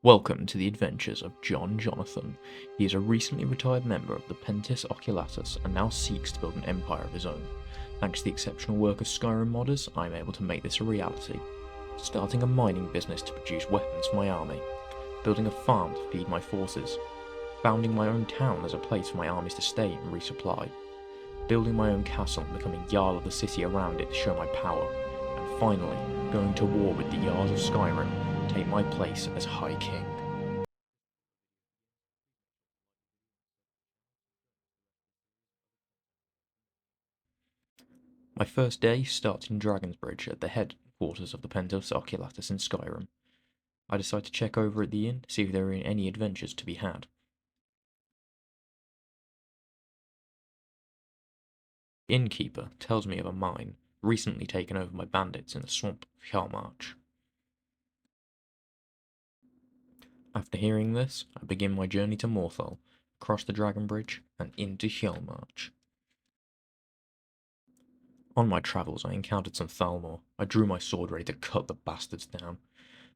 Welcome to the adventures of John Jonathan. He is a recently retired member of the Pentis Oculatus and now seeks to build an empire of his own. Thanks to the exceptional work of Skyrim modders, I am able to make this a reality. Starting a mining business to produce weapons for my army. Building a farm to feed my forces. Founding my own town as a place for my armies to stay and resupply. Building my own castle and becoming Jarl of the city around it to show my power. And finally, going to war with the Jarls of Skyrim to take my place as High King. My first day starts in Dragonsbridge at the headquarters of the Pentos Oculatus in Skyrim. I decide to check over at the inn to see if there are any adventures to be had. The innkeeper tells me of a mine recently taken over by bandits in the swamp of Hjalmarch. After hearing this, I begin my journey to Morthal, across the Dragon Bridge and into Hjalmarch. On my travels I encountered some Thalmor. I drew my sword ready to cut the bastards down,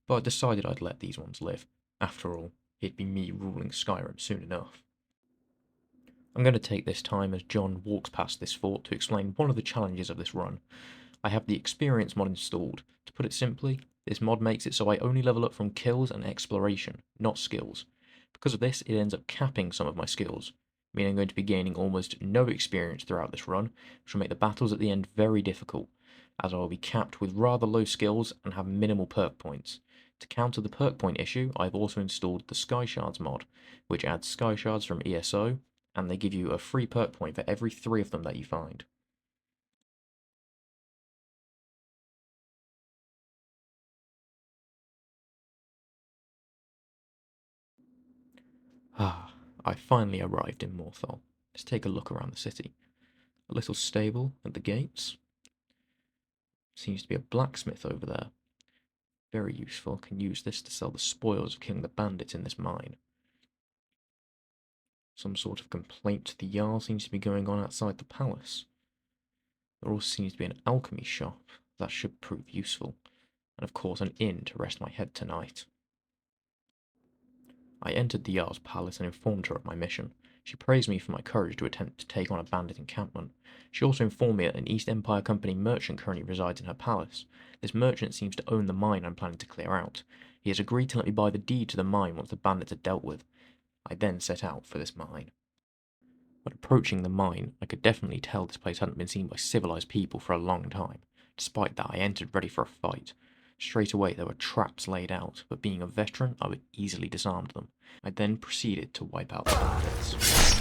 but I decided I'd let these ones live. After all, it'd be me ruling Skyrim soon enough. I'm going to take this time as John walks past this fort to explain one of the challenges of this run. I have the experience mod installed. To put it simply, this mod makes it so I only level up from kills and exploration, not skills. Because of this, it ends up capping some of my skills, meaning I'm going to be gaining almost no experience throughout this run, which will make the battles at the end very difficult, as I will be capped with rather low skills and have minimal perk points. To counter the perk point issue, I've also installed the Sky Shards mod, which adds Sky Shards from ESO, and they give you a free perk point for every 3 of them that you find. I finally arrived in Morthal. Let's take a look around the city. A little stable at the gates. Seems to be a blacksmith over there. Very useful, can use this to sell the spoils of killing the bandits in this mine. Some sort of complaint to the Jarl seems to be going on outside the palace. There also seems to be an alchemy shop. That should prove useful. And of course an inn to rest my head tonight. I entered the Jarl's palace and informed her of my mission. She praised me for my courage to attempt to take on a bandit encampment. She also informed me that an East Empire Company merchant currently resides in her palace. This merchant seems to own the mine I'm planning to clear out. He has agreed to let me buy the deed to the mine once the bandits are dealt with. I then set out for this mine. But approaching the mine, I could definitely tell this place hadn't been seen by civilized people for a long time. Despite that, I entered ready for a fight. Straight away there were traps laid out, but being a veteran, I would easily disarm them. I then proceeded to wipe out the bandits.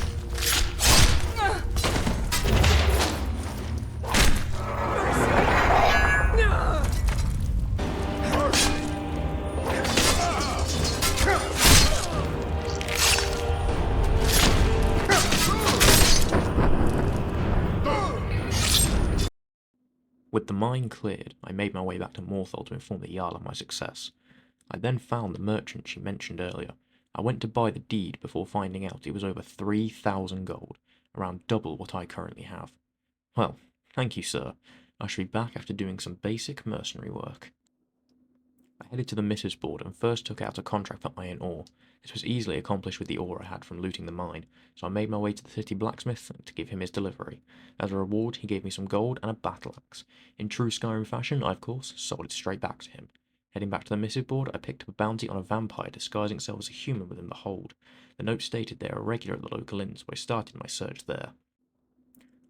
With the mine cleared, I made my way back to Morthal to inform the Jarl of my success. I then found the merchant she mentioned earlier. I went to buy the deed before finding out it was over 3,000 gold, around double what I currently have. Well, thank you, sir. I shall be back after doing some basic mercenary work. I headed to the missives board and first took out a contract for iron ore. This was easily accomplished with the ore I had from looting the mine, so I made my way to the city blacksmith to give him his delivery. As a reward, he gave me some gold and a battle axe. In true Skyrim fashion, I of course sold it straight back to him. Heading back to the missive board, I picked up a bounty on a vampire disguising itself as a human within the hold. The note stated they are regular at the local inns, so I started my search there.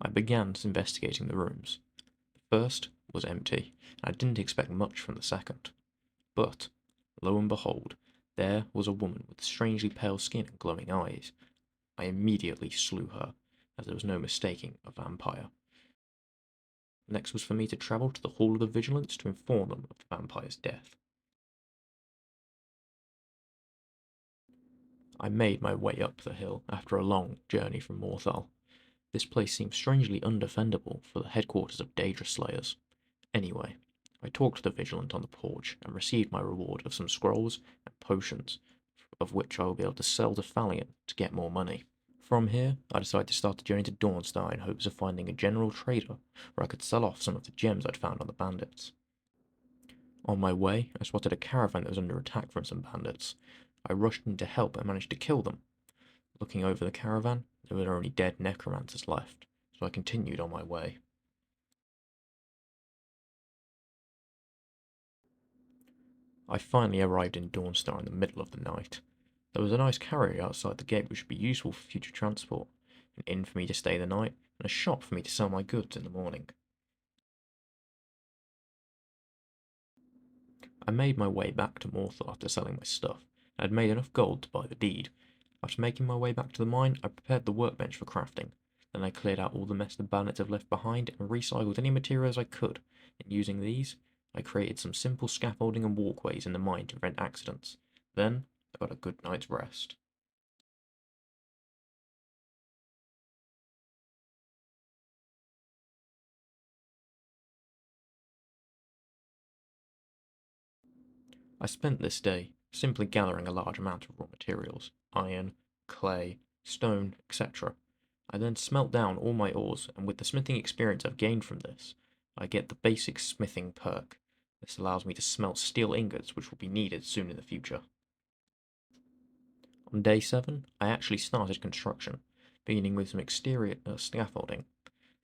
I began investigating the rooms. The first was empty, and I didn't expect much from the second. But, lo and behold, there was a woman with strangely pale skin and glowing eyes. I immediately slew her, as there was no mistaking a vampire. Next was for me to travel to the Hall of the Vigilance to inform them of the vampire's death. I made my way up the hill after a long journey from Morthal. This place seemed strangely undefendable for the headquarters of Daedra Slayers. Anyway, I talked to the Vigilant on the porch and received my reward of some scrolls and potions, of which I will be able to sell to Phalion to get more money. From here, I decided to start the journey to Dawnstar in hopes of finding a general trader where I could sell off some of the gems I'd found on the bandits. On my way, I spotted a caravan that was under attack from some bandits. I rushed in to help and managed to kill them. Looking over the caravan, there were only dead necromancers left, so I continued on my way. I finally arrived in Dawnstar in the middle of the night. There was a nice carrier outside the gate which would be useful for future transport, an inn for me to stay the night, and a shop for me to sell my goods in the morning. I made my way back to Morthal after selling my stuff, and had made enough gold to buy the deed. After making my way back to the mine, I prepared the workbench for crafting. Then I cleared out all the mess the bandits had left behind and recycled any materials I could, and using these, I created some simple scaffolding and walkways in the mine to prevent accidents. Then, I got a good night's rest. I spent this day simply gathering a large amount of raw materials, iron, clay, stone, etc. I then smelt down all my ores, and with the smithing experience I've gained from this, I get the basic smithing perk. This allows me to smelt steel ingots, which will be needed soon in the future. On day 7, I actually started construction, beginning with some exterior scaffolding.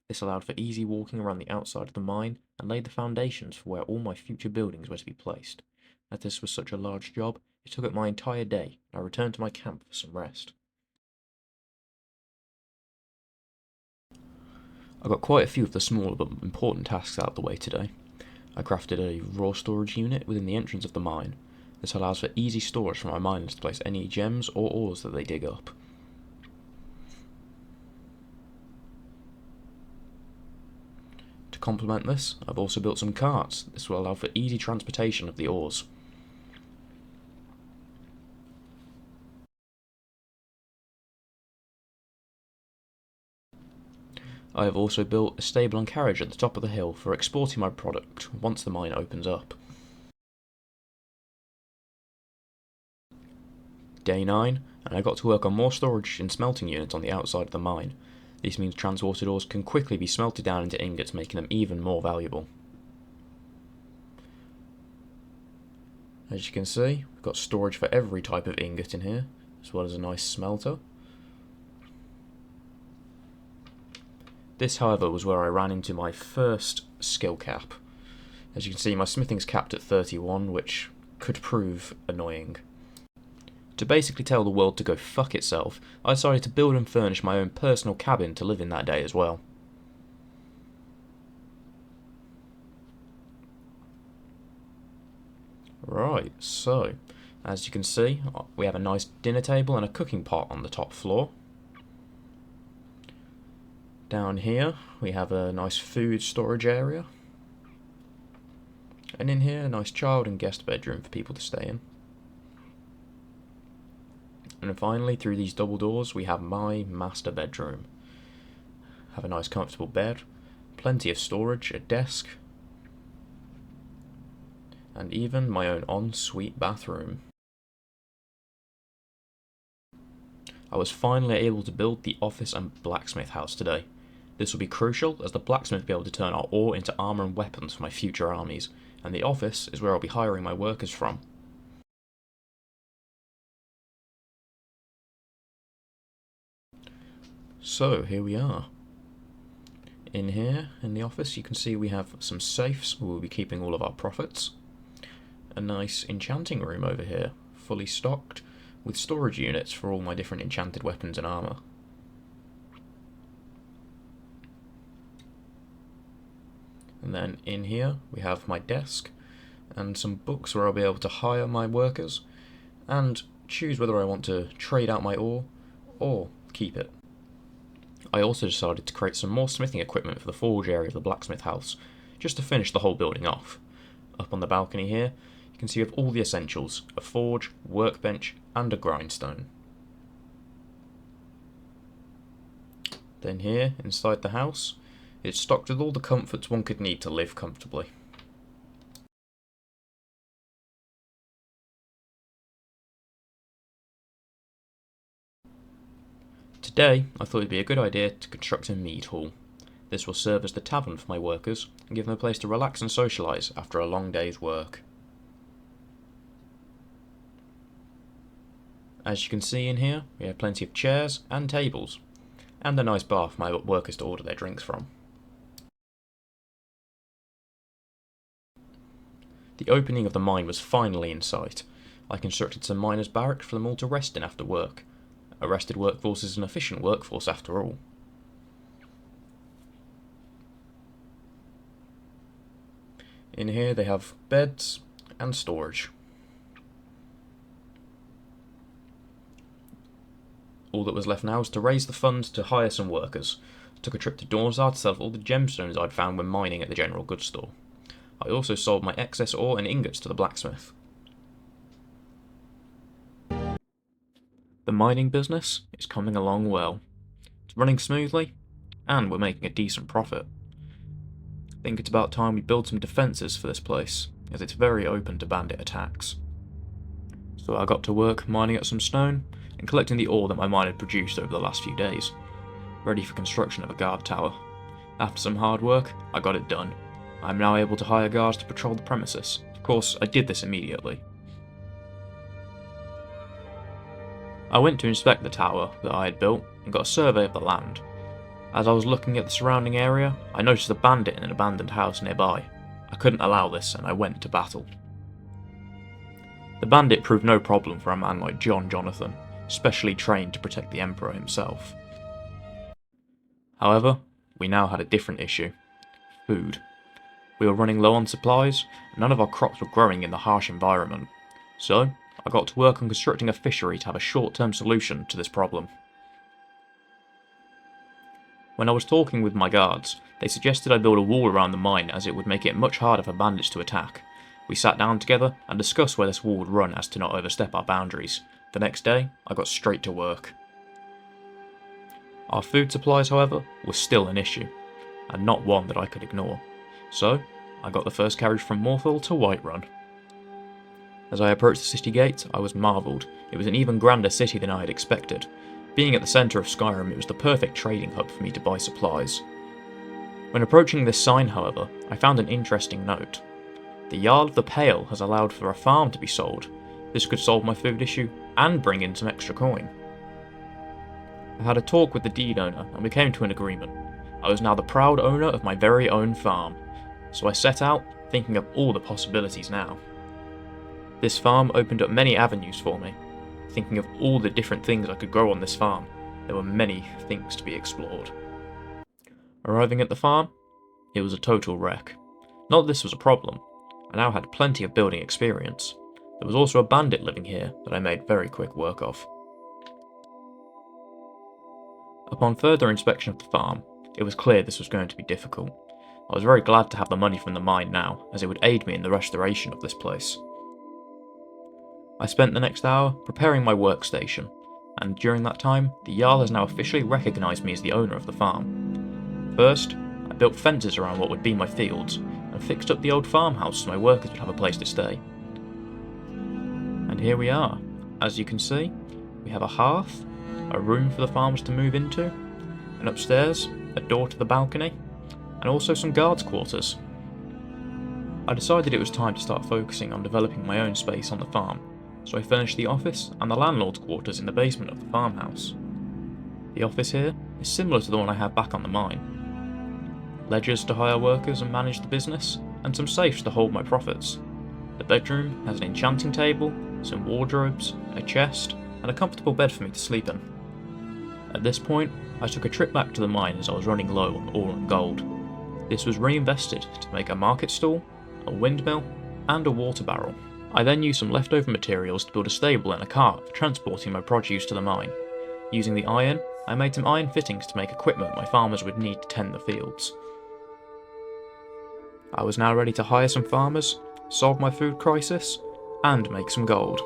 This allowed for easy walking around the outside of the mine and laid the foundations for where all my future buildings were to be placed. As this was such a large job, it took up my entire day, and I returned to my camp for some rest. I got quite a few of the smaller but important tasks out of the way today. I crafted a raw storage unit within the entrance of the mine. This allows for easy storage for my miners to place any gems or ores that they dig up. To complement this, I've also built some carts. This will allow for easy transportation of the ores. I have also built a stable and carriage at the top of the hill for exporting my product once the mine opens up. Day 9, and I got to work on more storage and smelting units on the outside of the mine. This means transported ores can quickly be smelted down into ingots, making them even more valuable. As you can see, we've got storage for every type of ingot in here, as well as a nice smelter. This, however, was where I ran into my first skill cap. As you can see, my smithing's capped at 31, which could prove annoying. To basically tell the world to go fuck itself, I decided to build and furnish my own personal cabin to live in that day as well. Right, so, as you can see, we have a nice dinner table and a cooking pot on the top floor. Down here, we have a nice food storage area. And in here, a nice child and guest bedroom for people to stay in. And finally, through these double doors, we have my master bedroom. Have a nice comfortable bed, plenty of storage, a desk, and even my own ensuite bathroom. I was finally able to build the office and blacksmith house today. This will be crucial, as the blacksmith will be able to turn our ore into armour and weapons for my future armies, and the office is where I'll be hiring my workers from. So, here we are. In here, in the office, you can see we have some safes where we'll be keeping all of our profits. A nice enchanting room over here, fully stocked, with storage units for all my different enchanted weapons and armour. And then in here, we have my desk, and some books where I'll be able to hire my workers, and choose whether I want to trade out my ore, or keep it. I also decided to create some more smithing equipment for the forge area of the blacksmith house, just to finish the whole building off. Up on the balcony here, you can see we have all the essentials, a forge, workbench, and a grindstone. Then here, inside the house, it's stocked with all the comforts one could need to live comfortably. Today, I thought it'd be a good idea to construct a mead hall. This will serve as the tavern for my workers and give them a place to relax and socialise after a long day's work. As you can see in here, we have plenty of chairs and tables, and a nice bar for my workers to order their drinks from. The opening of the mine was finally in sight. I constructed some miners' barracks for them all to rest in after work. A rested workforce is an efficient workforce after all. In here they have beds and storage. All that was left now was to raise the funds to hire some workers. I took a trip to Dorsar to sell all the gemstones I'd found when mining at the general goods store. I also sold my excess ore and ingots to the blacksmith. The mining business is coming along well. It's running smoothly, and we're making a decent profit. I think it's about time we build some defences for this place, as it's very open to bandit attacks. So I got to work mining up some stone and collecting the ore that my mine had produced over the last few days, ready for construction of a guard tower. After some hard work, I got it done. I am now able to hire guards to patrol the premises. Of course, I did this immediately. I went to inspect the tower that I had built and got a survey of the land. As I was looking at the surrounding area, I noticed a bandit in an abandoned house nearby. I couldn't allow this and I went to battle. The bandit proved no problem for a man like John Jonathan, specially trained to protect the Emperor himself. However, we now had a different issue: food. We were running low on supplies, and none of our crops were growing in the harsh environment. So, I got to work on constructing a fishery to have a short-term solution to this problem. When I was talking with my guards, they suggested I build a wall around the mine as it would make it much harder for bandits to attack. We sat down together and discussed where this wall would run as to not overstep our boundaries. The next day, I got straight to work. Our food supplies, however, were still an issue, and not one that I could ignore. So, I got the first carriage from Morthal to Whiterun. As I approached the city gate, I was marvelled. It was an even grander city than I had expected. Being at the centre of Skyrim, it was the perfect trading hub for me to buy supplies. When approaching this sign, however, I found an interesting note. The Jarl of the Pale has allowed for a farm to be sold. This could solve my food issue and bring in some extra coin. I had a talk with the deed owner and we came to an agreement. I was now the proud owner of my very own farm. So I set out, thinking of all the possibilities now. This farm opened up many avenues for me. Thinking of all the different things I could grow on this farm, there were many things to be explored. Arriving at the farm, it was a total wreck. Not that this was a problem. I now had plenty of building experience. There was also a bandit living here that I made very quick work of. Upon further inspection of the farm, it was clear this was going to be difficult. I was very glad to have the money from the mine now, as it would aid me in the restoration of this place. I spent the next hour preparing my workstation, and during that time, the Jarl has now officially recognised me as the owner of the farm. First, I built fences around what would be my fields, and fixed up the old farmhouse so my workers would have a place to stay. And here we are. As you can see, we have a hearth, a room for the farmers to move into, and upstairs, a door to the balcony, and also some guards' quarters. I decided it was time to start focusing on developing my own space on the farm, so I furnished the office and the landlord's quarters in the basement of the farmhouse. The office here is similar to the one I have back on the mine. Ledgers to hire workers and manage the business, and some safes to hold my profits. The bedroom has an enchanting table, some wardrobes, a chest, and a comfortable bed for me to sleep in. At this point, I took a trip back to the mine as I was running low on ore and gold. This was reinvested to make a market stall, a windmill, and a water barrel. I then used some leftover materials to build a stable and a cart for transporting my produce to the mine. Using the iron, I made some iron fittings to make equipment my farmers would need to tend the fields. I was now ready to hire some farmers, solve my food crisis, and make some gold.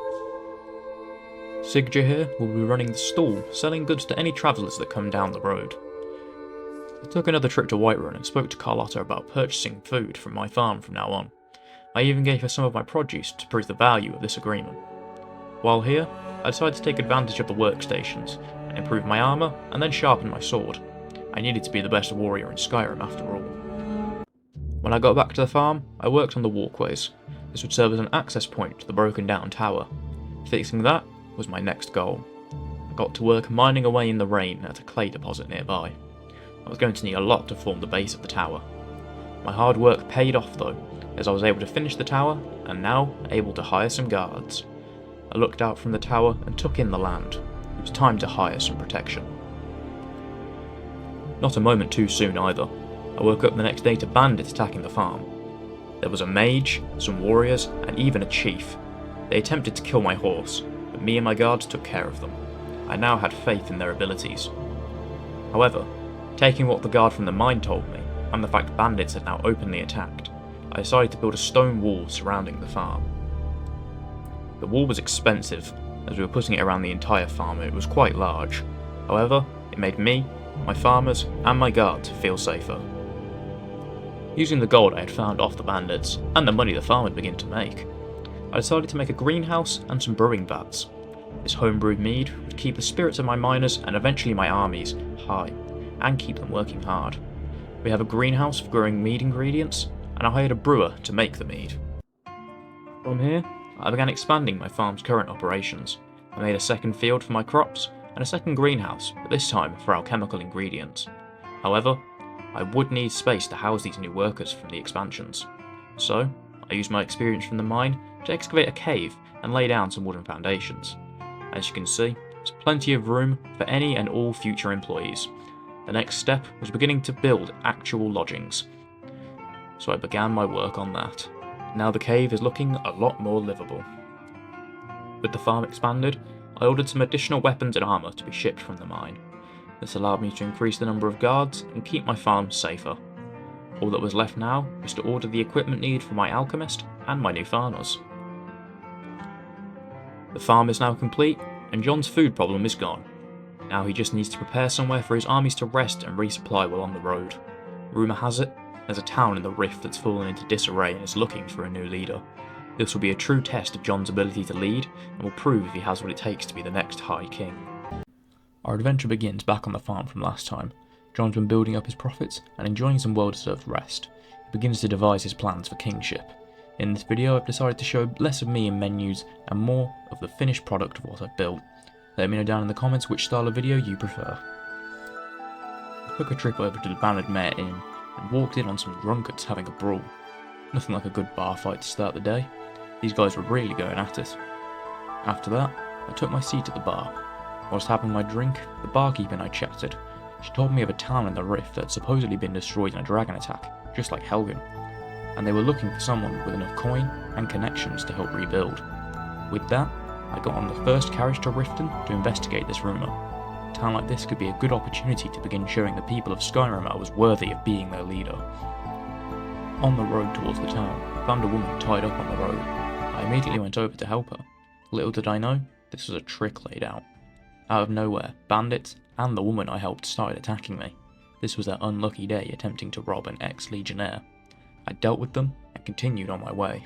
Sigja here will be running the stall, selling goods to any travellers that come down the road. I took another trip to Whiterun and spoke to Carlotta about purchasing food from my farm from now on. I even gave her some of my produce to prove the value of this agreement. While here, I decided to take advantage of the workstations and improve my armour and then sharpen my sword. I needed to be the best warrior in Skyrim after all. When I got back to the farm, I worked on the walkways. This would serve as an access point to the broken down tower. Fixing that was my next goal. I got to work mining away in the rain at a clay deposit nearby. I was going to need a lot to form the base of the tower. My hard work paid off though, as I was able to finish the tower and now able to hire some guards. I looked out from the tower and took in the land. It was time to hire some protection. Not a moment too soon either. I woke up the next day to bandits attacking the farm. There was a mage, some warriors, and even a chief. They attempted to kill my horse, but me and my guards took care of them. I now had faith in their abilities. However, taking what the guard from the mine told me, and the fact bandits had now openly attacked, I decided to build a stone wall surrounding the farm. The wall was expensive, as we were putting it around the entire farm and it was quite large. However, it made me, my farmers, and my guards feel safer. Using the gold I had found off the bandits, and the money the farm had begun to make, I decided to make a greenhouse and some brewing vats. This homebrewed mead would keep the spirits of my miners and eventually my armies high, and keep them working hard. We have a greenhouse for growing mead ingredients, and I hired a brewer to make the mead. From here, I began expanding my farm's current operations. I made a second field for my crops, and a second greenhouse, but this time for alchemical ingredients. However, I would need space to house these new workers from the expansions. So, I used my experience from the mine to excavate a cave and lay down some wooden foundations. As you can see, there's plenty of room for any and all future employees. The next step was beginning to build actual lodgings. So I began my work on that. Now the cave is looking a lot more livable. With the farm expanded, I ordered some additional weapons and armour to be shipped from the mine. This allowed me to increase the number of guards and keep my farm safer. All that was left now was to order the equipment needed for my alchemist and my new farmers. The farm is now complete, and John's food problem is gone. Now he just needs to prepare somewhere for his armies to rest and resupply while on the road. Rumour has it, there's a town in the Rift that's fallen into disarray and is looking for a new leader. This will be a true test of John's ability to lead, and will prove if he has what it takes to be the next High King. Our adventure begins back on the farm from last time. John's been building up his profits and enjoying some well-deserved rest. He begins to devise his plans for kingship. In this video I've decided to show less of me in menus and more of the finished product of what I've built. Let me know down in the comments which style of video you prefer. I took a trip over to the Ballad Mare Inn and walked in on some drunkards having a brawl. Nothing like a good bar fight to start the day. These guys were really going at it. After that, I took my seat at the bar. Whilst having my drink, the barkeep and I chatted. She told me of a town in the Rift that had supposedly been destroyed in a dragon attack, just like Helgen, and they were looking for someone with enough coin and connections to help rebuild. With that, I got on the first carriage to Riften to investigate this rumour. A town like this could be a good opportunity to begin showing the people of Skyrim I was worthy of being their leader. On the road towards the town, I found a woman tied up on the road. I immediately went over to help her. Little did I know, this was a trick laid out. Out of nowhere, bandits and the woman I helped started attacking me. This was their unlucky day attempting to rob an ex-legionnaire. I dealt with them and continued on my way.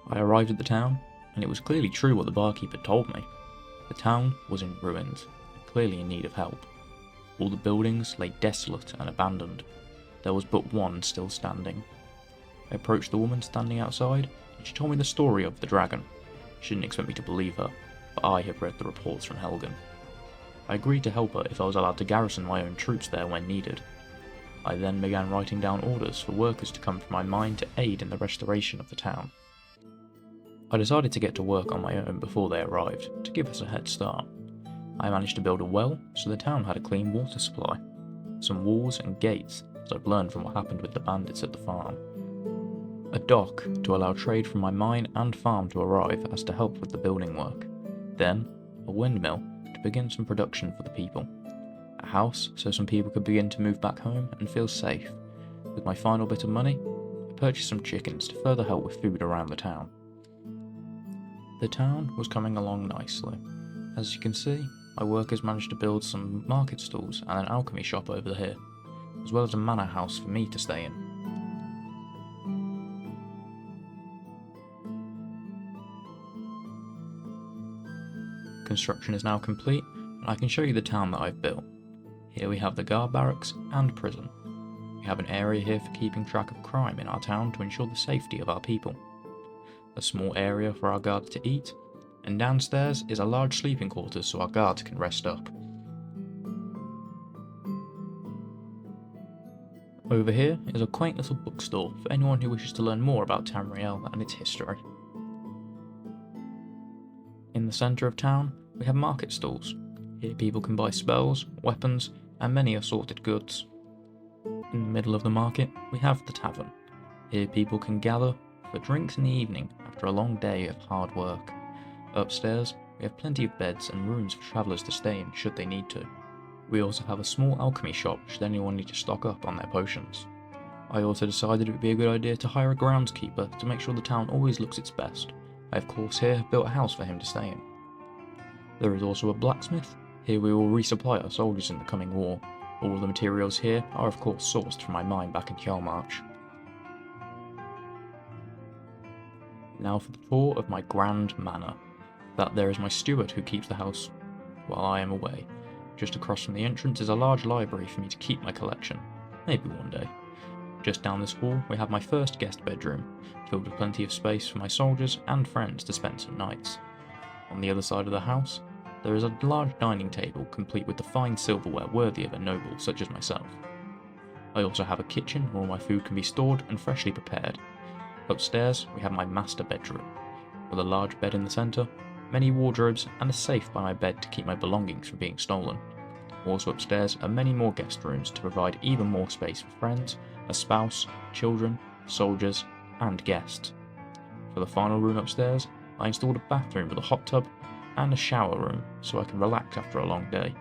I arrived at the town, and it was clearly true what the barkeep had told me. The town was in ruins, and clearly in need of help. All the buildings lay desolate and abandoned. There was but one still standing. I approached the woman standing outside, and she told me the story of the dragon. She didn't expect me to believe her, but I had read the reports from Helgen. I agreed to help her if I was allowed to garrison my own troops there when needed. I then began writing down orders for workers to come from my mine to aid in the restoration of the town. I decided to get to work on my own before they arrived, to give us a head start. I managed to build a well, so the town had a clean water supply, some walls and gates, as I'd learned from what happened with the bandits at the farm. A dock to allow trade from my mine and farm to arrive as to help with the building work. Then, a windmill to begin some production for the people. A house so some people could begin to move back home and feel safe. With my final bit of money, I purchased some chickens to further help with food around the town. The town was coming along nicely. As you can see, my workers managed to build some market stalls and an alchemy shop over here, as well as a manor house for me to stay in. Construction is now complete, and I can show you the town that I've built. Here we have the guard barracks and prison. We have an area here for keeping track of crime in our town to ensure the safety of our people. A small area for our guards to eat, and downstairs is a large sleeping quarters so our guards can rest up. Over here is a quaint little bookstore for anyone who wishes to learn more about Tamriel and its history. In the centre of town, we have market stalls. Here people can buy spells, weapons, and many assorted goods. In the middle of the market, we have the tavern. Here people can gather for drinks in the evening after a long day of hard work. Upstairs, we have plenty of beds and rooms for travellers to stay in should they need to. We also have a small alchemy shop should anyone need to stock up on their potions. I also decided it would be a good idea to hire a groundskeeper to make sure the town always looks its best. I of course here have built a house for him to stay in. There is also a blacksmith. Here we will resupply our soldiers in the coming war. All the materials here are of course sourced from my mine back in Hjalmarch. Now for the tour of my grand manor. That there is my steward who keeps the house while I am away. Just across from the entrance is a large library for me to keep my collection. Maybe one day. Just down this hall we have my first guest bedroom, filled with plenty of space for my soldiers and friends to spend some nights. On the other side of the house, there is a large dining table complete with the fine silverware worthy of a noble such as myself. I also have a kitchen where all my food can be stored and freshly prepared. Upstairs we have my master bedroom, with a large bed in the centre, many wardrobes and a safe by my bed to keep my belongings from being stolen. Also upstairs are many more guest rooms to provide even more space for friends, a spouse, children, soldiers and guests. For the final room upstairs, I installed a bathroom with a hot tub and a shower room so I can relax after a long day.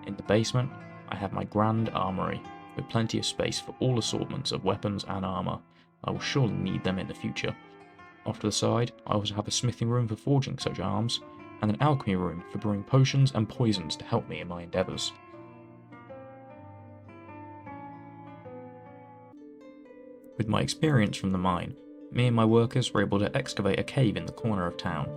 In the basement, I have my grand armoury with plenty of space for all assortments of weapons and armour. I will surely need them in the future. Off to the side, I also have a smithing room for forging such arms, and an alchemy room for brewing potions and poisons to help me in my endeavours. With my experience from the mine, me and my workers were able to excavate a cave in the corner of town.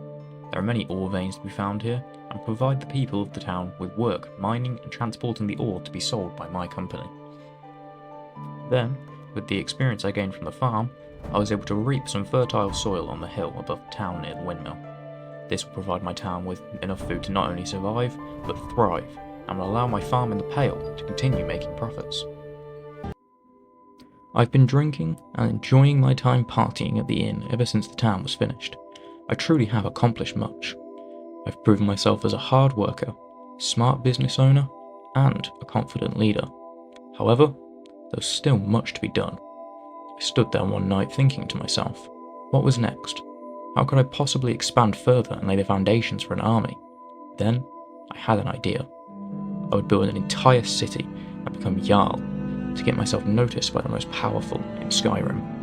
There are many ore veins to be found here, and provide the people of the town with work mining and transporting the ore to be sold by my company. Then, with the experience I gained from the farm, I was able to reap some fertile soil on the hill above the town near the windmill. This will provide my town with enough food to not only survive, but thrive, and will allow my farm in the Pale to continue making profits. I've been drinking and enjoying my time partying at the inn ever since the town was finished. I truly have accomplished much. I've proven myself as a hard worker, smart business owner, and a confident leader. However, there's still much to be done. I stood there one night thinking to myself, what was next? How could I possibly expand further and lay the foundations for an army? Then, I had an idea. I would build an entire city and become Jarl, to get myself noticed by the most powerful in Skyrim.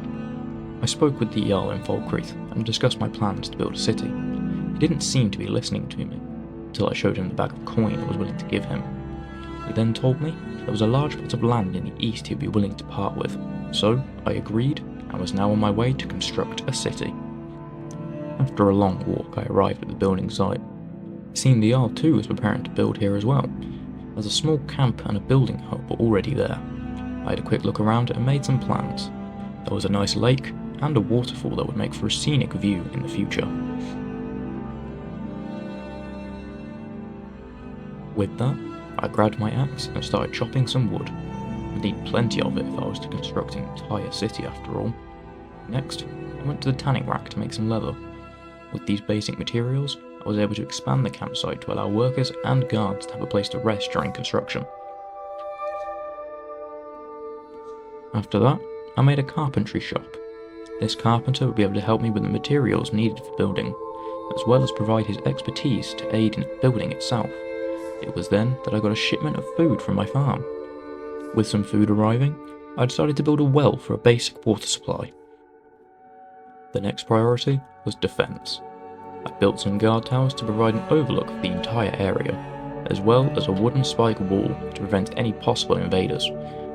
I spoke with the Jarl in Falkreath and discussed my plans to build a city. He didn't seem to be listening to me, until I showed him the bag of coin I was willing to give him. He then told me there was a large plot of land in the east he'd be willing to part with, so I agreed and was now on my way to construct a city. After a long walk, I arrived at the building site. It seemed the Jarl too was preparing to build here as well, as a small camp and a building hub were already there. I had a quick look around and made some plans. There was a nice lake and a waterfall that would make for a scenic view in the future. With that, I grabbed my axe and started chopping some wood. I'd need plenty of it if I was to construct an entire city after all. Next, I went to the tanning rack to make some leather. With these basic materials, I was able to expand the campsite to allow workers and guards to have a place to rest during construction. After that, I made a carpentry shop. This carpenter would be able to help me with the materials needed for building, as well as provide his expertise to aid in building itself. It was then that I got a shipment of food from my farm. With some food arriving, I decided to build a well for a basic water supply. The next priority was defence. I built some guard towers to provide an overlook of the entire area, as well as a wooden spike wall to prevent any possible invaders,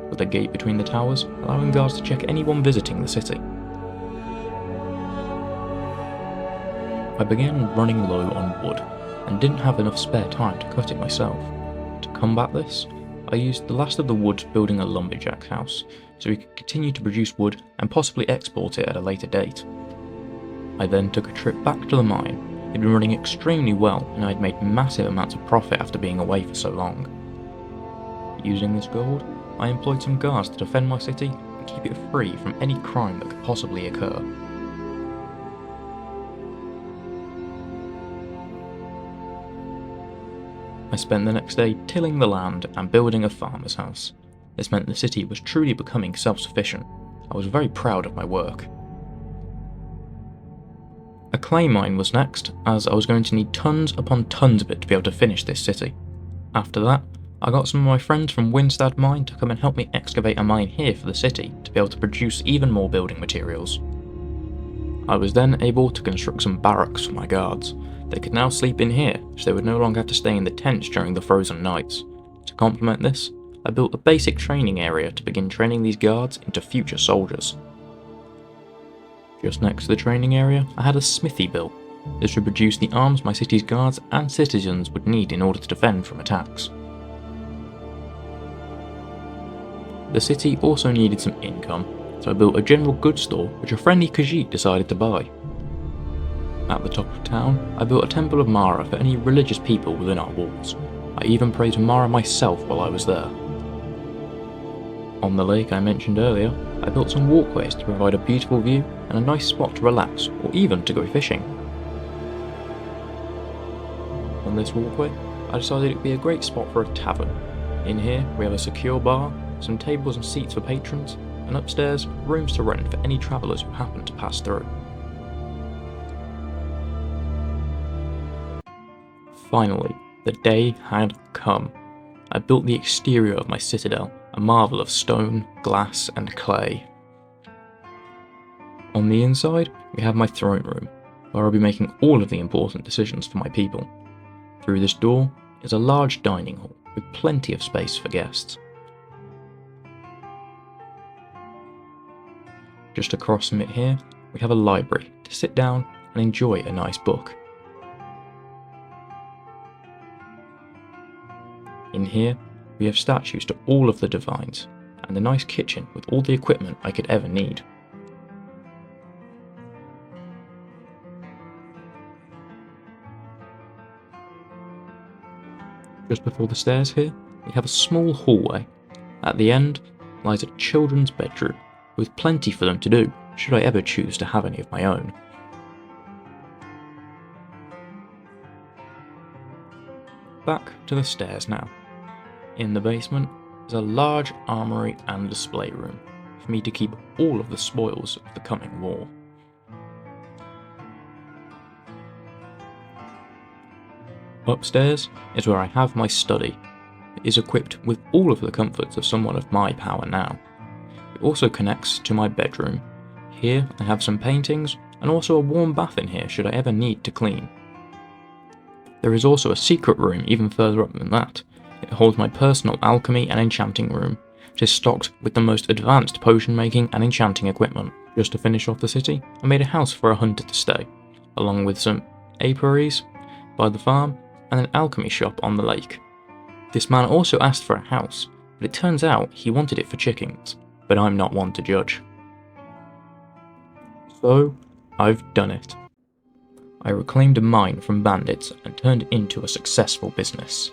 with a gate between the towers allowing guards to check anyone visiting the city. I began running low on wood, and didn't have enough spare time to cut it myself. To combat this, I used the last of the wood building a lumberjack's house, so we could continue to produce wood and possibly export it at a later date. I then took a trip back to the mine. It had been running extremely well, and I had made massive amounts of profit after being away for so long. Using this gold, I employed some guards to defend my city and keep it free from any crime that could possibly occur. I spent the next day tilling the land and building a farmer's house. This meant the city was truly becoming self-sufficient. I was very proud of my work. A clay mine was next, as I was going to need tons upon tons of it to be able to finish this city. After that, I got some of my friends from Winstad Mine to come and help me excavate a mine here for the city to be able to produce even more building materials. I was then able to construct some barracks for my guards. They could now sleep in here, so they would no longer have to stay in the tents during the frozen nights. To complement this, I built a basic training area to begin training these guards into future soldiers. Just next to the training area, I had a smithy built. This would produce the arms my city's guards and citizens would need in order to defend from attacks. The city also needed some income, so I built a general goods store which a friendly Khajiit decided to buy. At the top of town, I built a temple of Mara for any religious people within our walls. I even prayed to Mara myself while I was there. On the lake I mentioned earlier, I built some walkways to provide a beautiful view and a nice spot to relax or even to go fishing. On this walkway, I decided it would be a great spot for a tavern. In here, we have a secure bar, some tables and seats for patrons, and upstairs, rooms to rent for any travellers who happen to pass through. Finally, the day had come. I built the exterior of my citadel, a marvel of stone, glass and clay. On the inside, we have my throne room, where I'll be making all of the important decisions for my people. Through this door is a large dining hall with plenty of space for guests. Just across from it here, we have a library to sit down and enjoy a nice book. In here, we have statues to all of the divines, and a nice kitchen with all the equipment I could ever need. Just before the stairs here, we have a small hallway. At the end lies a children's bedroom, with plenty for them to do, should I ever choose to have any of my own. Back to the stairs now. In the basement is a large armory and display room, for me to keep all of the spoils of the coming war. Upstairs is where I have my study. It is equipped with all of the comforts of someone of my power now. It also connects to my bedroom. Here I have some paintings and also a warm bath in here should I ever need to clean. There is also a secret room even further up than that. It holds my personal alchemy and enchanting room, which is stocked with the most advanced potion making and enchanting equipment. Just to finish off the city, I made a house for a hunter to stay, along with some apiaries by the farm and an alchemy shop on the lake. This man also asked for a house, but it turns out he wanted it for chickens, but I'm not one to judge. So, I've done it. I reclaimed a mine from bandits and turned it into a successful business.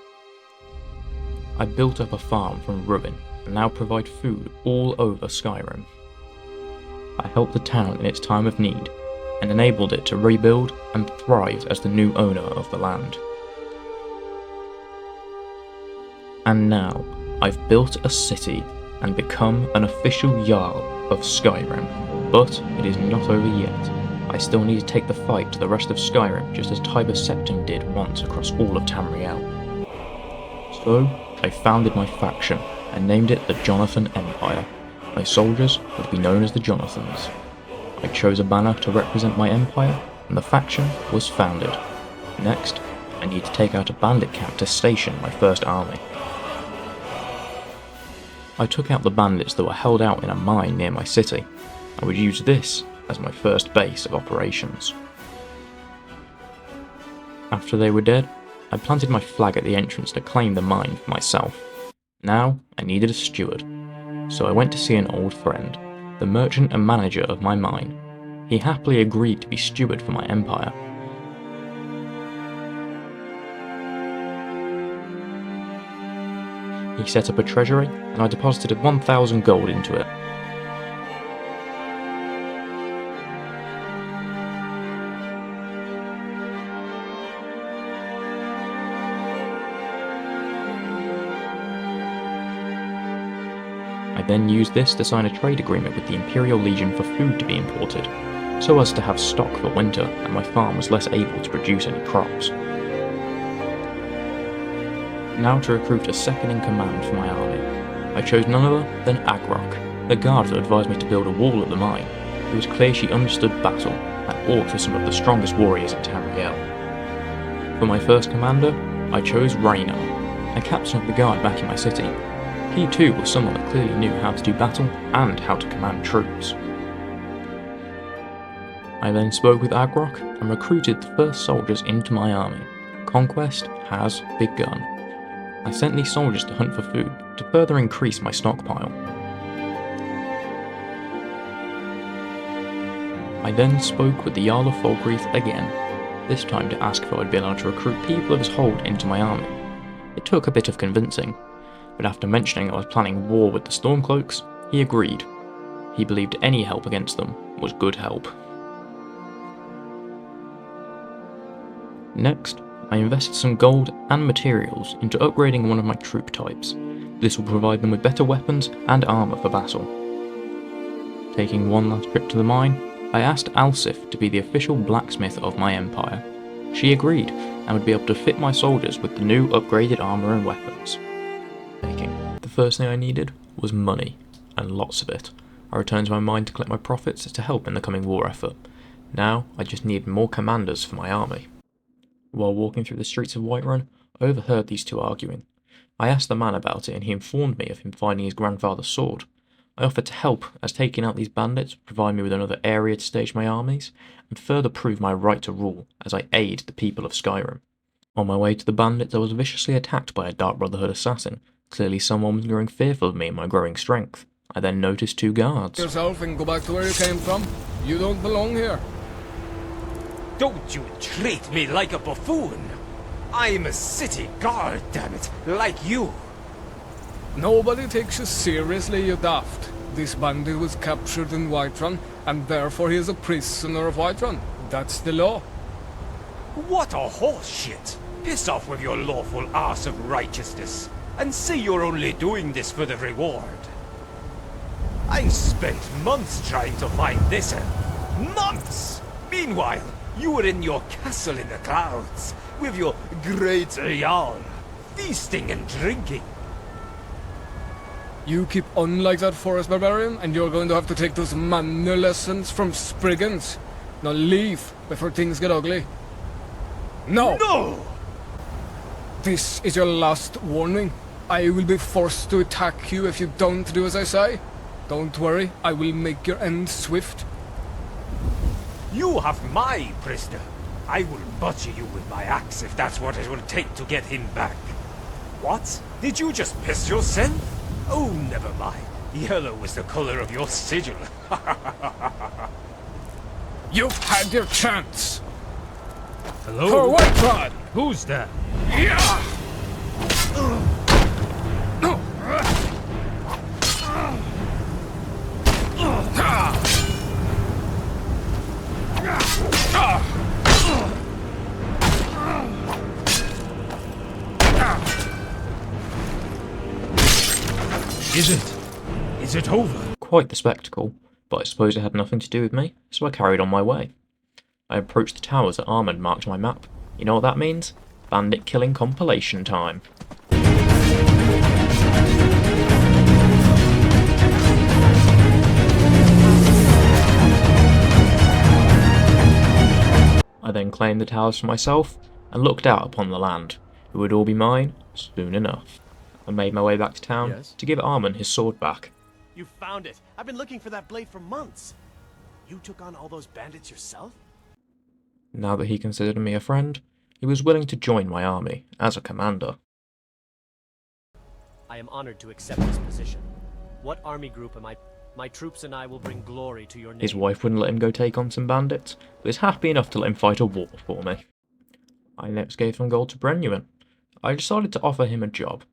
I built up a farm from ruin and now provide food all over Skyrim. I helped the town in its time of need and enabled it to rebuild and thrive as the new owner of the land. And now, I've built a city and become an official Jarl of Skyrim, but it is not over yet. I still need to take the fight to the rest of Skyrim just as Tiber Septim did once across all of Tamriel. So, I founded my faction and named it the Jonathan Empire. My soldiers would be known as the Jonathans. I chose a banner to represent my empire, and the faction was founded. Next, I need to take out a bandit camp to station my first army. I took out the bandits that were held out in a mine near my city. I would use this as my first base of operations. After they were dead, I planted my flag at the entrance to claim the mine for myself. Now, I needed a steward, so I went to see an old friend, the merchant and manager of my mine. He happily agreed to be steward for my empire. He set up a treasury, and I deposited 1,000 gold into it. I then used this to sign a trade agreement with the Imperial Legion for food to be imported, so as to have stock for winter and my farm was less able to produce any crops. Now to recruit a second in command for my army. I chose none other than Agrok, the guard that advised me to build a wall at the mine. It was clear she understood battle, and orcs were some of the strongest warriors in Tamriel. For my first commander, I chose Raynar, a captain of the guard back in my city. He too was someone that clearly knew how to do battle and how to command troops. I then spoke with Agrok and recruited the first soldiers into my army. Conquest has begun. I sent these soldiers to hunt for food to further increase my stockpile. I then spoke with the Jarl of Falkreath again, this time to ask if I would be allowed to recruit people of his hold into my army. It took a bit of convincing, but after mentioning I was planning war with the Stormcloaks, he agreed. He believed any help against them was good help. Next, I invested some gold and materials into upgrading one of my troop types. This will provide them with better weapons and armour for battle. Taking one last trip to the mine, I asked Alsif to be the official blacksmith of my empire. She agreed, and would be able to fit my soldiers with the new upgraded armour and weapons. The first thing I needed was money, and lots of it. I returned to my mine to collect my profits to help in the coming war effort. Now, I just needed more commanders for my army. While walking through the streets of Whiterun, I overheard these two arguing. I asked the man about it, and he informed me of him finding his grandfather's sword. I offered to help, as taking out these bandits would provide me with another area to stage my armies, and further prove my right to rule, as I aid the people of Skyrim. On my way to the bandits, I was viciously attacked by a Dark Brotherhood assassin. Clearly someone was growing fearful of me and my growing strength. I then noticed two guards. Yourself and go back to where you came from. You don't belong here. Don't you treat me like a buffoon! I'm a city guard, damn it, like you! Nobody takes you seriously, you daft. This bandit was captured in Whiterun, and therefore he is a prisoner of Whiterun. That's the law. What a horse shit! Piss off with your lawful arse of righteousness, and say you're only doing this for the reward. I spent months trying to find this elf. Months! Meanwhile, you were in your castle in the clouds, with your great Jarl, feasting and drinking. You keep on like that, Forest Barbarian, and you're going to have to take those manner lessons from Spriggans. Now leave, before things get ugly. No! No! This is your last warning. I will be forced to attack you if you don't do as I say. Don't worry, I will make your end swift. You have my prisoner. I will butcher you with my axe if that's what it will take to get him back. What? Did you just piss yourself? Oh, never mind. Yellow was the color of your sigil. You've had your chance. Hello? For Whiterun! Who's that? Yeah! Is it over? Quite the spectacle, but I suppose it had nothing to do with me, so I carried on my way. I approached the towers that Armand marked on my map. You know what that means? Bandit killing compilation time. I then claimed the towers for myself, and looked out upon the land. It would all be mine, soon enough. I made my way back to town to give Armand his sword back. You found it. I've been looking for that blade for months. You took on all those bandits yourself? Now that he considered me a friend, he was willing to join my army as a commander. I am honored to accept this position. What army group am I? My troops and I will bring glory to your name. His wife wouldn't let him go take on some bandits, but was happy enough to let him fight a war for me. I next gave some gold to Brenuin. I decided to offer him a job.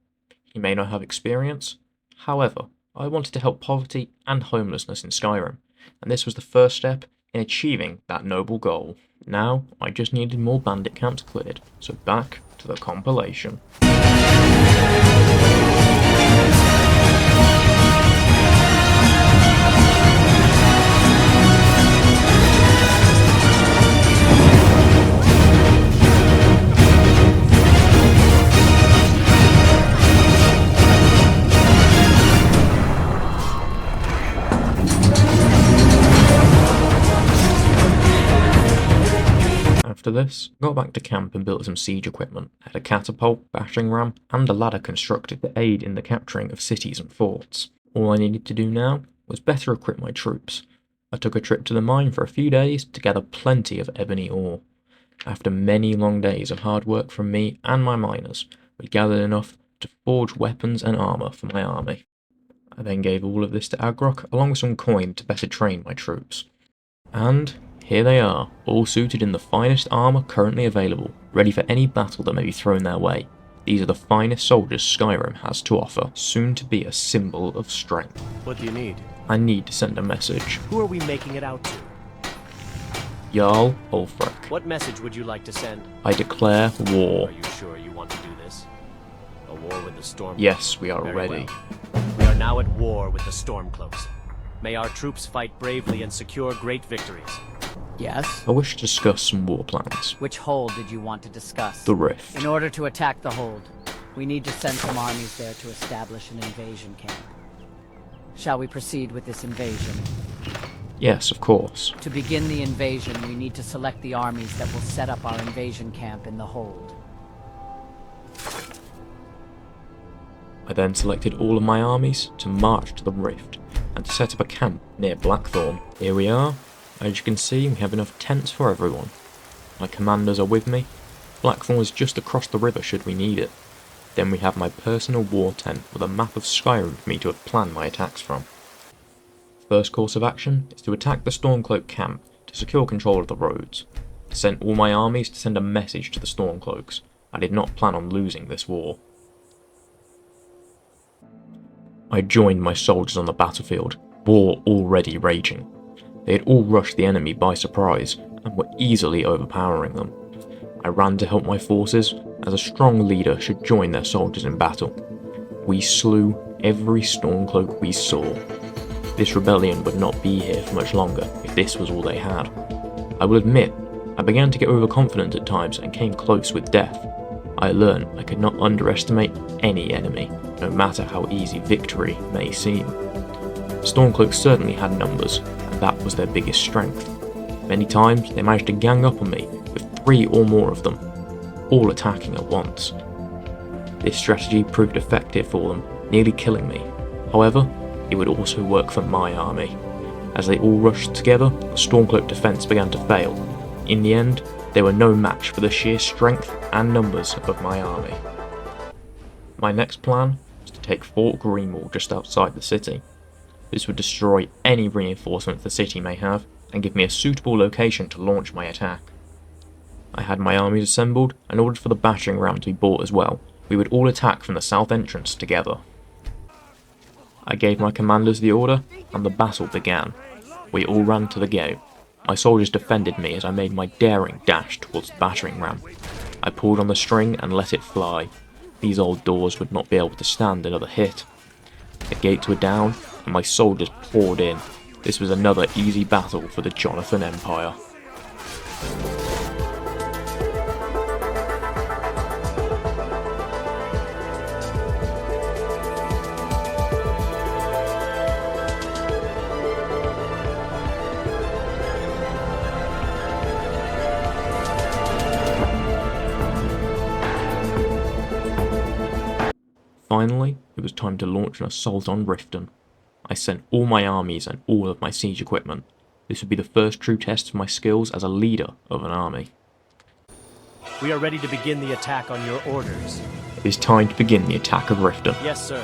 He may not have experience. However, I wanted to help poverty and homelessness in Skyrim, and this was the first step in achieving that noble goal. Now, I just needed more bandit camps cleared, so back to the compilation. After this, got back to camp and built some siege equipment. I had a catapult, battering ram, and a ladder constructed to aid in the capturing of cities and forts. All I needed to do now was better equip my troops. I took a trip to the mine for a few days to gather plenty of ebony ore. After many long days of hard work from me and my miners, we gathered enough to forge weapons and armour for my army. I then gave all of this to Agrok along with some coin to better train my troops. And here they are, all suited in the finest armour currently available, ready for any battle that may be thrown their way. These are the finest soldiers Skyrim has to offer, soon to be a symbol of strength. What do you need? I need to send a message. Who are we making it out to? Jarl Ulfric. What message would you like to send? I declare war. Are you sure you want to do this? A war with the Stormcloaks? Yes, we are Very ready. well. We are now at war with the Stormcloaks. May our troops fight bravely and secure great victories. Yes? I wish to discuss some war plans. Which hold did you want to discuss? The Rift. In order to attack the hold, we need to send some armies there to establish an invasion camp. Shall we proceed with this invasion? Yes, of course. To begin the invasion, we need to select the armies that will set up our invasion camp in the hold. I then selected all of my armies to march to the Rift and to set up a camp near Blackthorn. Here we are. As you can see, we have enough tents for everyone. My commanders are with me. Blackthorn is just across the river should we need it. Then we have my personal war tent with a map of Skyrim for me to have planned my attacks from. First course of action is to attack the Stormcloak camp to secure control of the roads. I sent all my armies to send a message to the Stormcloaks. I did not plan on losing this war. I joined my soldiers on the battlefield, war already raging. They had all rushed the enemy by surprise and were easily overpowering them. I ran to help my forces, as a strong leader should join their soldiers in battle. We slew every Stormcloak we saw. This rebellion would not be here for much longer if this was all they had. I will admit, I began to get overconfident at times and came close with death. I learned I could not underestimate any enemy, no matter how easy victory may seem. Stormcloaks certainly had numbers, and that was their biggest strength. Many times they managed to gang up on me with 3 or more of them, all attacking at once. This strategy proved effective for them, nearly killing me. However, it would also work for my army. As they all rushed together, the Stormcloak defence began to fail. In the end, they were no match for the sheer strength and numbers of my army. My next plan was to take Fort Greenwall just outside the city. This would destroy any reinforcements the city may have, and give me a suitable location to launch my attack. I had my armies assembled and ordered for the battering ram to be bought as well. We would all attack from the south entrance together. I gave my commanders the order, and the battle began. We all ran to the gate. My soldiers defended me as I made my daring dash towards the battering ram. I pulled on the string and let it fly. These old doors would not be able to stand another hit. The gates were down, and my soldiers poured in. This was another easy battle for the Jonathan Empire. Finally, it was time to launch an assault on Riften. I sent all my armies and all of my siege equipment. This would be the first true test of my skills as a leader of an army. We are ready to begin the attack on your orders. It is time to begin the attack of Riften. Yes, sir.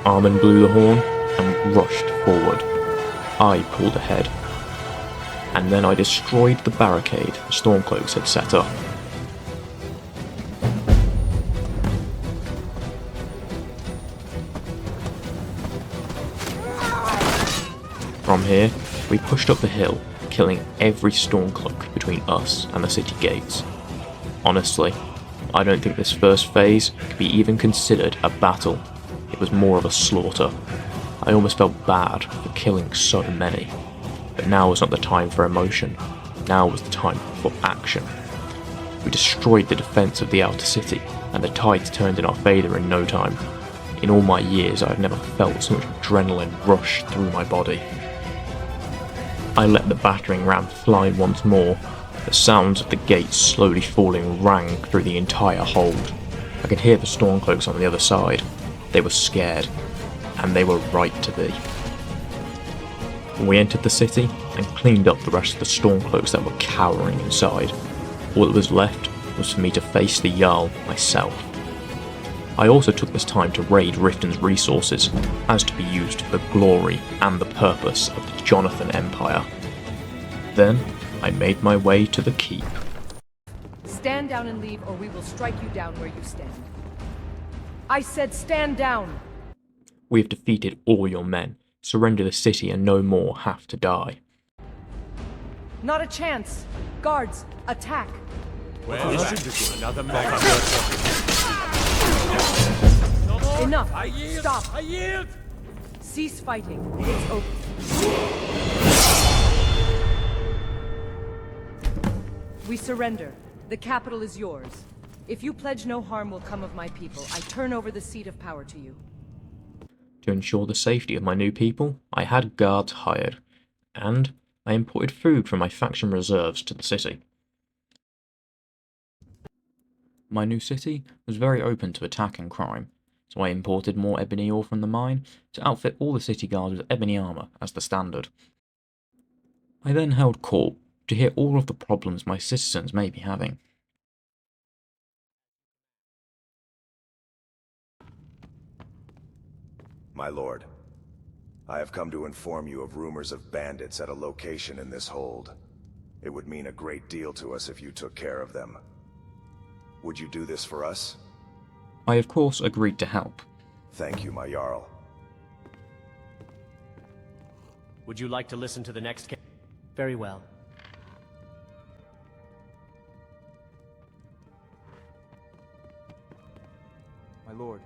Armin blew the horn and rushed forward. I pulled ahead. And then I destroyed the barricade the Stormcloaks had set up. From here, we pushed up the hill, killing every Stormcloak between us and the city gates. Honestly, I don't think this first phase could be even considered a battle. It was more of a slaughter. I almost felt bad for killing so many. But now was not the time for emotion. Now was the time for action. We destroyed the defence of the outer city, and the tides turned in our favour in no time. In all my years, I have never felt so much adrenaline rush through my body. I let the battering ram fly once more. The sounds of the gates slowly falling rang through the entire hold. I could hear the Stormcloaks on the other side. They were scared, and they were right to be. We entered the city and cleaned up the rest of the Stormcloaks that were cowering inside. All that was left was for me to face the Jarl myself. I also took this time to raid Riften's resources, as to be used for the glory and the purpose of the Jonathan Empire. Then, I made my way to the keep. Stand down and leave, or we will strike you down where you stand. I said stand down! We have defeated all your men. Surrender the city and no more have to die. Not a chance! Guards, attack! Another man. Enough! I yield. Stop! I yield. Cease fighting. It's over. We surrender. The capital is yours. If you pledge no harm will come of my people, I turn over the seat of power to you. To ensure the safety of my new people, I had guards hired, and I imported food from my faction reserves to the city. My new city was very open to attack and crime, so I imported more ebony ore from the mine to outfit all the city guards with ebony armour as the standard. I then held court to hear all of the problems my citizens may be having. My lord, I have come to inform you of rumors of bandits at a location in this hold. It would mean a great deal to us if you took care of them. Would you do this for us? I of course agreed to help. Thank you, my Jarl. Would you like to listen to the next case? Very well. My lord,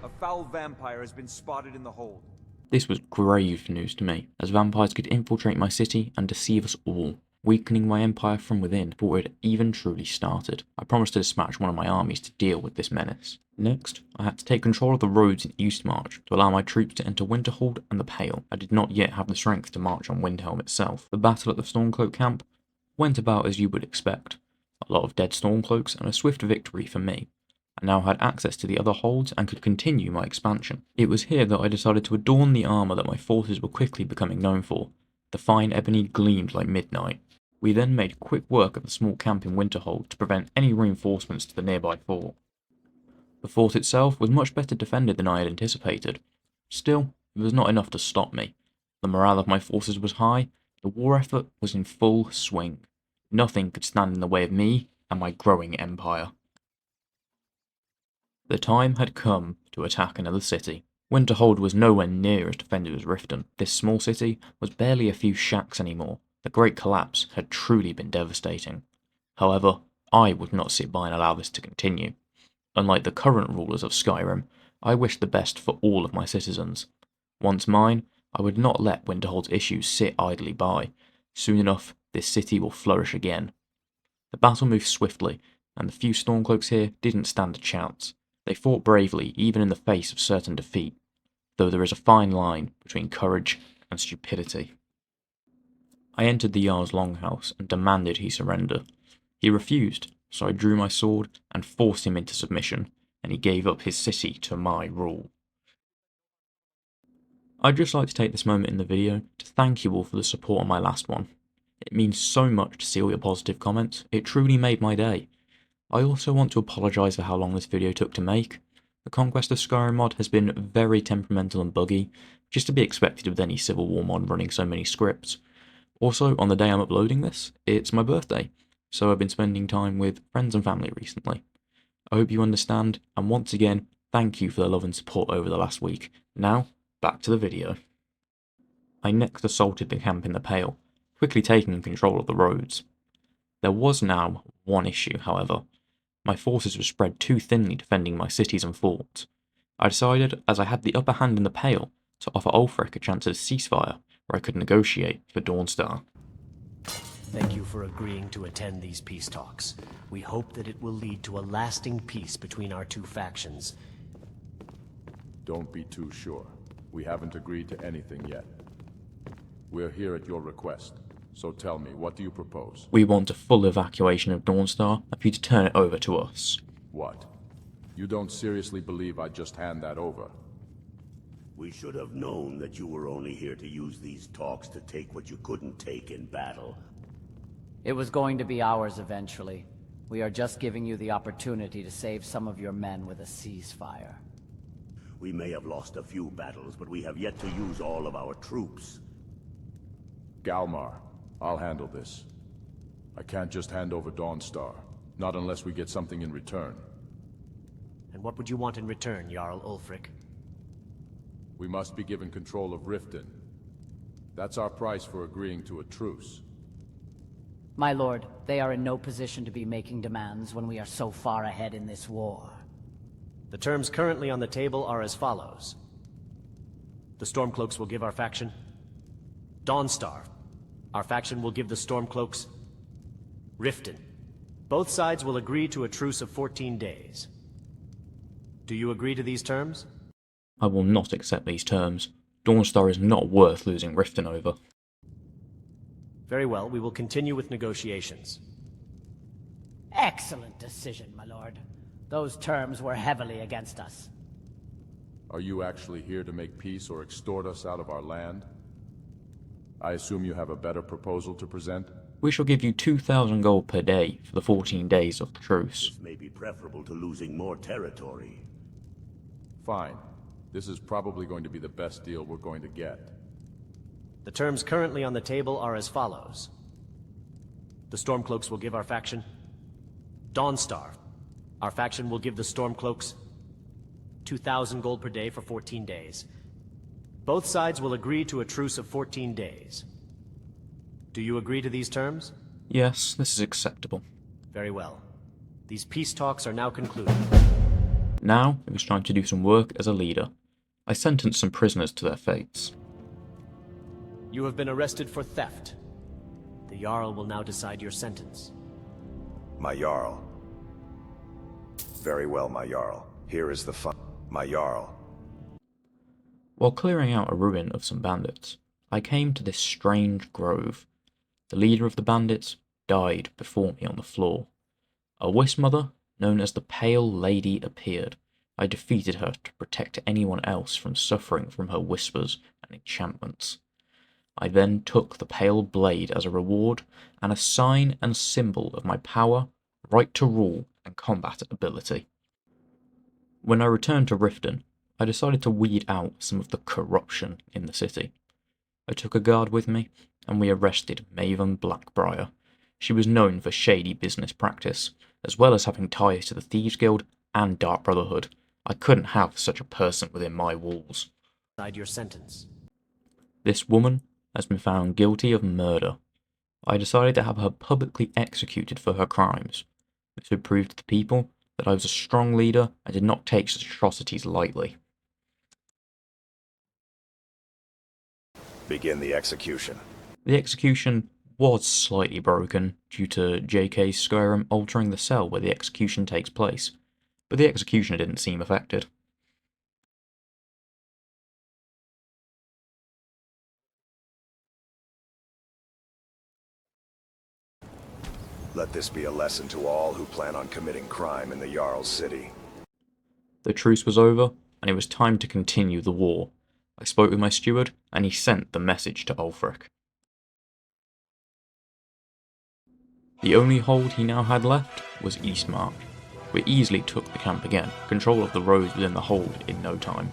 a foul vampire has been spotted in the hold. This was grave news to me, as vampires could infiltrate my city and deceive us all, weakening my empire from within before it had even truly started. I promised to dispatch one of my armies to deal with this menace. Next, I had to take control of the roads in Eastmarch to allow my troops to enter Winterhold and the Pale. I did not yet have the strength to march on Windhelm itself. The battle at the Stormcloak camp went about as you would expect. A lot of dead Stormcloaks and a swift victory for me. I now had access to the other holds and could continue my expansion. It was here that I decided to adorn the armour that my forces were quickly becoming known for. The fine ebony gleamed like midnight. We then made quick work of the small camp in Winterhold to prevent any reinforcements to the nearby fort. The fort itself was much better defended than I had anticipated. Still, it was not enough to stop me. The morale of my forces was high, the war effort was in full swing. Nothing could stand in the way of me and my growing empire. The time had come to attack another city. Winterhold was nowhere near as defended as Riften. This small city was barely a few shacks anymore. The Great Collapse had truly been devastating. However, I would not sit by and allow this to continue. Unlike the current rulers of Skyrim, I wished the best for all of my citizens. Once mine, I would not let Winterhold's issues sit idly by. Soon enough, this city will flourish again. The battle moved swiftly, and the few Stormcloaks here didn't stand a chance. They fought bravely even in the face of certain defeat, though there is a fine line between courage and stupidity. I entered the Jarl's longhouse and demanded he surrender. He refused, so I drew my sword and forced him into submission, and he gave up his city to my rule. I'd just like to take this moment in the video to thank you all for the support on my last one. It means so much to see all your positive comments, it truly made my day. I also want to apologise for how long this video took to make. The Conquest of Skyrim mod has been very temperamental and buggy, which is to be expected with any Civil War mod running so many scripts. Also, on the day I'm uploading this, it's my birthday, so I've been spending time with friends and family recently. I hope you understand, and once again, thank you for the love and support over the last week. Now, back to the video. I next assaulted the camp in the Pale, quickly taking control of the roads. There was now one issue, however. My forces were spread too thinly defending my cities and forts. I decided, as I had the upper hand in the Pale, to offer Ulfric a chance at a ceasefire where I could negotiate for Dawnstar. Thank you for agreeing to attend these peace talks. We hope that it will lead to a lasting peace between our two factions. Don't be too sure. We haven't agreed to anything yet. We're here at your request. So tell me, what do you propose? We want a full evacuation of Dawnstar and for you to turn it over to us. What? You don't seriously believe I'd just hand that over? We should have known that you were only here to use these talks to take what you couldn't take in battle. It was going to be ours eventually. We are just giving you the opportunity to save some of your men with a ceasefire. We may have lost a few battles, but we have yet to use all of our troops. Galmar, I'll handle this. I can't just hand over Dawnstar, not unless we get something in return. And what would you want in return, Jarl Ulfric? We must be given control of Riften. That's our price for agreeing to a truce. My lord, they are in no position to be making demands when we are so far ahead in this war. The terms currently on the table are as follows. The Stormcloaks will give our faction Dawnstar. Our faction will give the Stormcloaks Riften. Both sides will agree to a truce of 14 days. Do you agree to these terms? I will not accept these terms. Dawnstar is not worth losing Riften over. Very well, we will continue with negotiations. Excellent decision, my lord. Those terms were heavily against us. Are you actually here to make peace or extort us out of our land? I assume you have a better proposal to present? We shall give you 2,000 gold per day for the 14 days of the truce. This may be preferable to losing more territory. Fine. This is probably going to be the best deal we're going to get. The terms currently on the table are as follows. The Stormcloaks will give our faction Dawnstar. Our faction will give the Stormcloaks 2,000 gold per day for 14 days. Both sides will agree to a truce of 14 days. Do you agree to these terms? Yes, this is acceptable. Very well. These peace talks are now concluded. Now, it was time to do some work as a leader. I sentenced some prisoners to their fates. You have been arrested for theft. The Jarl will now decide your sentence. My Jarl. Very well, my Jarl. Here is the fun. My Jarl. While clearing out a ruin of some bandits, I came to this strange grove. The leader of the bandits died before me on the floor. A Wisp Mother, known as the Pale Lady, appeared. I defeated her to protect anyone else from suffering from her whispers and enchantments. I then took the Pale Blade as a reward and a sign and symbol of my power, right to rule, and combat ability. When I returned to Riften, I decided to weed out some of the corruption in the city. I took a guard with me, and we arrested Maven Blackbriar. She was known for shady business practice, as well as having ties to the Thieves Guild and Dark Brotherhood. I couldn't have such a person within my walls. Decide your sentence. This woman has been found guilty of murder. I decided to have her publicly executed for her crimes. This would prove to the people that I was a strong leader and did not take such atrocities lightly. Begin the execution. The execution was slightly broken due to JK's Skyrim altering the cell where the execution takes place, but the executioner didn't seem affected. Let this be a lesson to all who plan on committing crime in the Jarl's city. The truce was over, and it was time to continue the war. I spoke with my steward, and he sent the message to Ulfric. The only hold he now had left was Eastmark. We easily took the camp again, control of the roads within the hold in no time.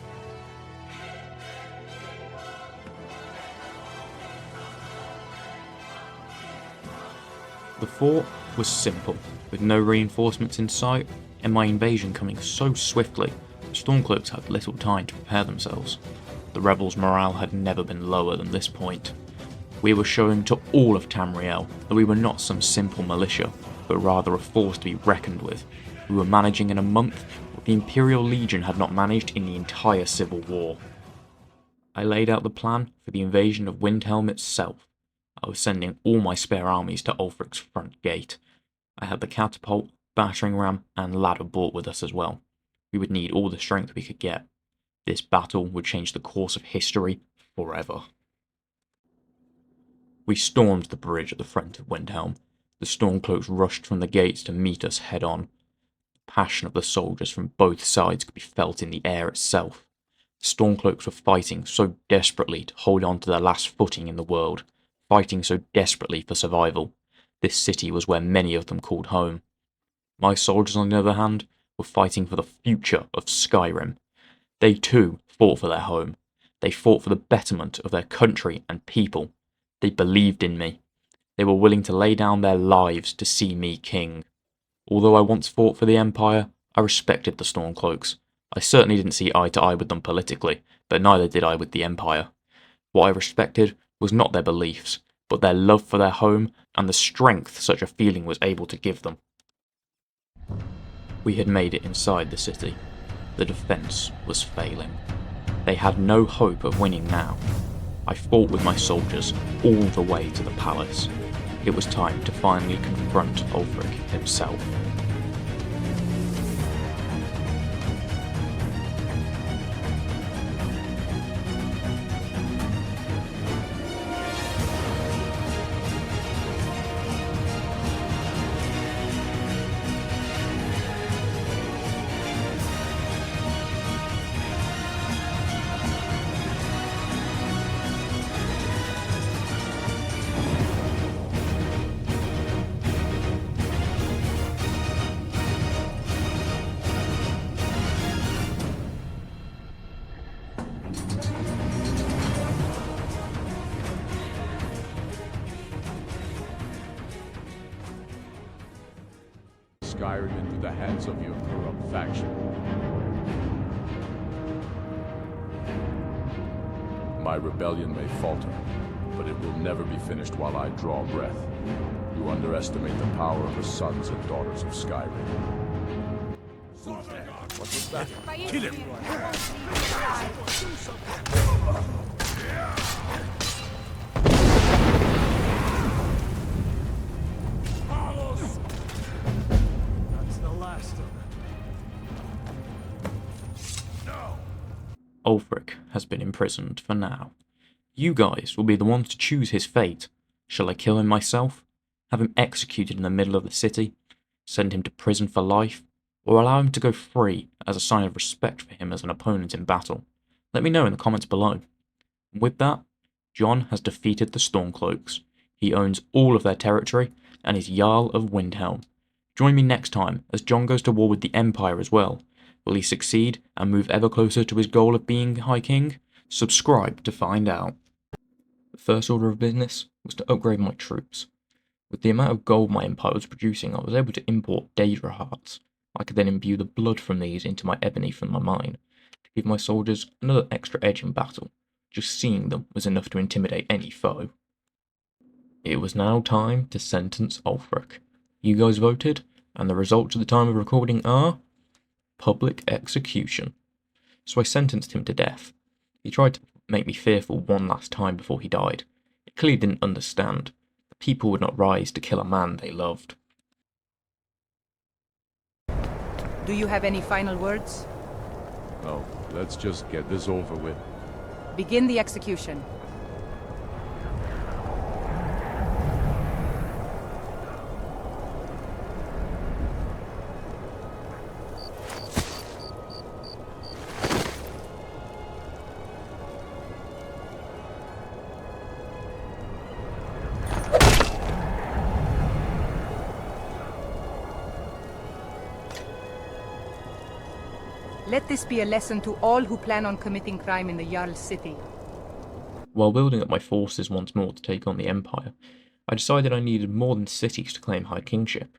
The fort was simple, with no reinforcements in sight, and my invasion coming so swiftly, the Stormcloaks had little time to prepare themselves. The rebels' morale had never been lower than this point. We were showing to all of Tamriel that we were not some simple militia, but rather a force to be reckoned with. We were managing in a month what the Imperial Legion had not managed in the entire Civil War. I laid out the plan for the invasion of Windhelm itself. I was sending all my spare armies to Ulfric's front gate. I had the catapult, battering ram, and ladder brought with us as well. We would need all the strength we could get. This battle would change the course of history forever. We stormed the bridge at the front of Windhelm. The Stormcloaks rushed from the gates to meet us head on. The passion of the soldiers from both sides could be felt in the air itself. The Stormcloaks were fighting so desperately to hold on to their last footing in the world, fighting so desperately for survival. This city was where many of them called home. My soldiers, on the other hand, were fighting for the future of Skyrim. They too fought for their home. They fought for the betterment of their country and people. They believed in me. They were willing to lay down their lives to see me king. Although I once fought for the Empire, I respected the Stormcloaks. I certainly didn't see eye to eye with them politically, but neither did I with the Empire. What I respected was not their beliefs, but their love for their home and the strength such a feeling was able to give them. We had made it inside the city. The defence was failing. They had no hope of winning now. I fought with my soldiers all the way to the palace. It was time to finally confront Ulfric himself. Skyrim into the hands of your corrupt faction. My rebellion may falter, but it will never be finished while I draw breath. You underestimate the power of the sons and daughters of Skyrim. What was that? Kill him! Ulfric has been imprisoned for now. You guys will be the ones to choose his fate. Shall I kill him myself? Have him executed in the middle of the city? Send him to prison for life? Or allow him to go free as a sign of respect for him as an opponent in battle? Let me know in the comments below. With that, Jon has defeated the Stormcloaks. He owns all of their territory and is Jarl of Windhelm. Join me next time as Jon goes to war with the Empire as well. Will he succeed and move ever closer to his goal of being High King? Subscribe to find out. The first order of business was to upgrade my troops. With the amount of gold my empire was producing, I was able to import Daedra hearts. I could then imbue the blood from these into my ebony from my mine, to give my soldiers another extra edge in battle. Just seeing them was enough to intimidate any foe. It was now time to sentence Ulfric. You guys voted, and the results at the time of recording are public execution. So I sentenced him to death. He tried to make me fearful one last time before he died. He clearly didn't understand. The people would not rise to kill a man they loved. Do you have any final words? No, let's just get this over with. Begin the execution. Let this be a lesson to all who plan on committing crime in the Jarl's city. While building up my forces once more to take on the Empire, I decided I needed more than cities to claim High Kingship,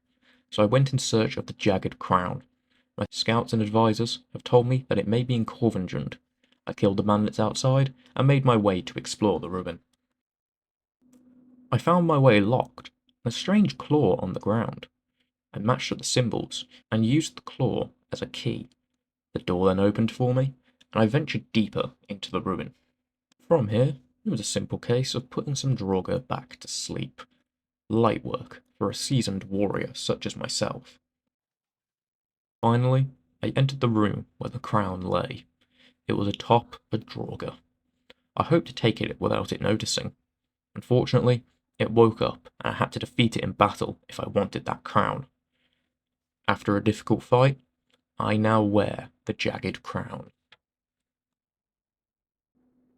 so I went in search of the Jagged Crown. My scouts and advisors have told me that it may be in Corvingund. I killed the bandits outside and made my way to explore the ruin. I found my way locked, and a strange claw on the ground. I matched up the symbols and used the claw as a key. The door then opened for me, and I ventured deeper into the ruin. From here, it was a simple case of putting some Draugr back to sleep. Light work for a seasoned warrior such as myself. Finally, I entered the room where the crown lay. It was atop a Draugr. I hoped to take it without it noticing. Unfortunately, it woke up and I had to defeat it in battle if I wanted that crown. After a difficult fight, I now wear the Jagged Crown.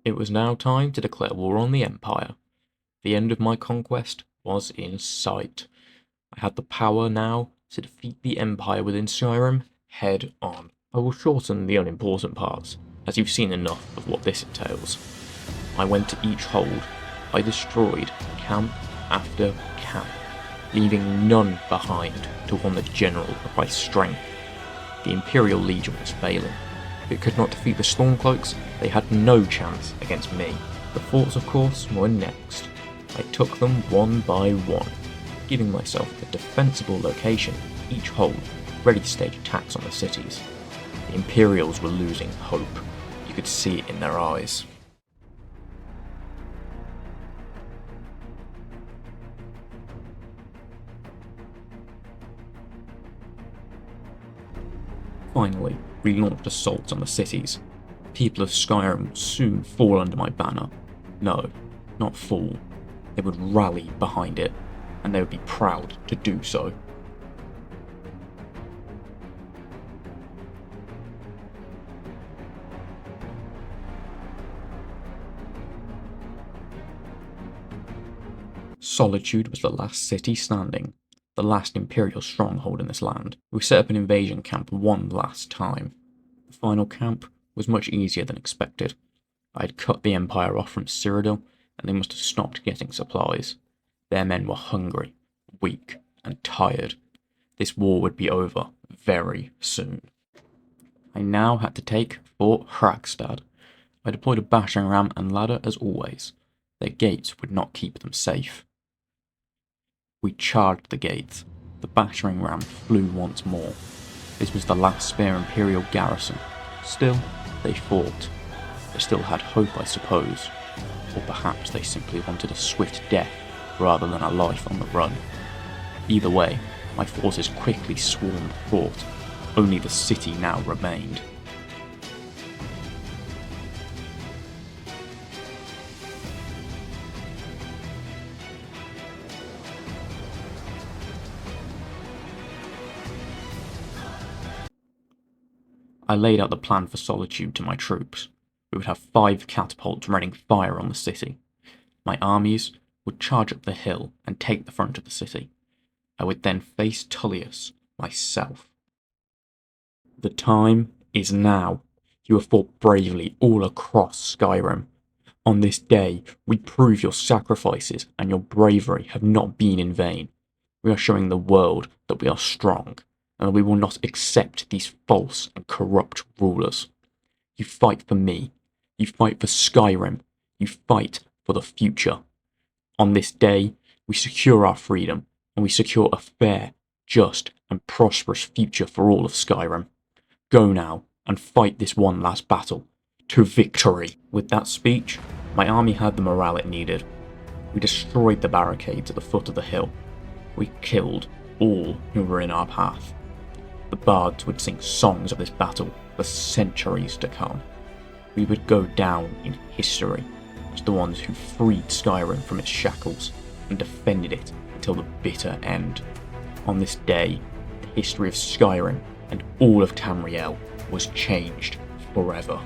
It was now time to declare war on the Empire. The end of my conquest was in sight. I had the power now to defeat the Empire within Skyrim head on. I will shorten the unimportant parts, as you've seen enough of what this entails. I went to each hold. I destroyed camp after camp, leaving none behind to warn the general of my strength. The Imperial Legion was failing. If it could not defeat the Stormcloaks, they had no chance against me. The forts, of course, were next. I took them one by one, giving myself a defensible location, each hold, ready to stage attacks on the cities. The Imperials were losing hope. You could see it in their eyes. Finally, we launched assaults on the cities. People of Skyrim would soon fall under my banner. No, not fall. They would rally behind it, and they would be proud to do so. Solitude was the last city standing, the last Imperial stronghold in this land. We set up an invasion camp one last time. The final camp was much easier than expected. I had cut the Empire off from Cyrodiil, and they must have stopped getting supplies. Their men were hungry, weak, and tired. This war would be over very soon. I now had to take Fort Hragstad. I deployed a battering ram and ladder as always. Their gates would not keep them safe. We charged the gates. The battering ram flew once more. This was the last spare Imperial garrison. Still, they fought. They still had hope, I suppose. Or perhaps they simply wanted a swift death rather than a life on the run. Either way, my forces quickly swarmed the fort. Only the city now remained. I laid out the plan for Solitude to my troops. We would have 5 catapults raining fire on the city. My armies would charge up the hill and take the front of the city. I would then face Tullius myself. The time is now. You have fought bravely all across Skyrim. On this day, we prove your sacrifices and your bravery have not been in vain. We are showing the world that we are strong, and we will not accept these false and corrupt rulers. You fight for me. You fight for Skyrim. You fight for the future. On this day, we secure our freedom, and we secure a fair, just, and prosperous future for all of Skyrim. Go now, and fight this one last battle, to victory. With that speech, my army had the morale it needed. We destroyed the barricades at the foot of the hill. We killed all who were in our path. The bards would sing songs of this battle for centuries to come. We would go down in history as the ones who freed Skyrim from its shackles and defended it until the bitter end. On this day, the history of Skyrim and all of Tamriel was changed forever.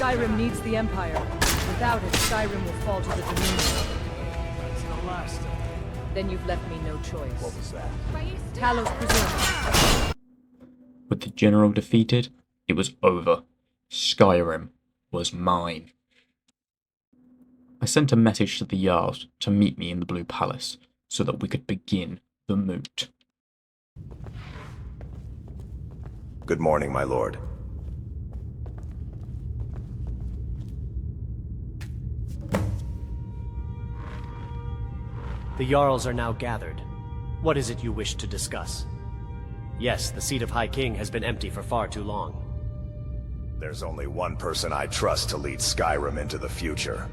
Skyrim needs the Empire. Without it, Skyrim will fall to the Dominion. It's the last of them. Then you've left me no choice. What was that? Talos presumed. With the general defeated, it was over. Skyrim was mine. I sent a message to the Jarls to meet me in the Blue Palace, so that we could begin the moot. Good morning, my lord. The Jarls are now gathered. What is it you wish to discuss? Yes, the seat of High King has been empty for far too long. There's only one person I trust to lead Skyrim into the future.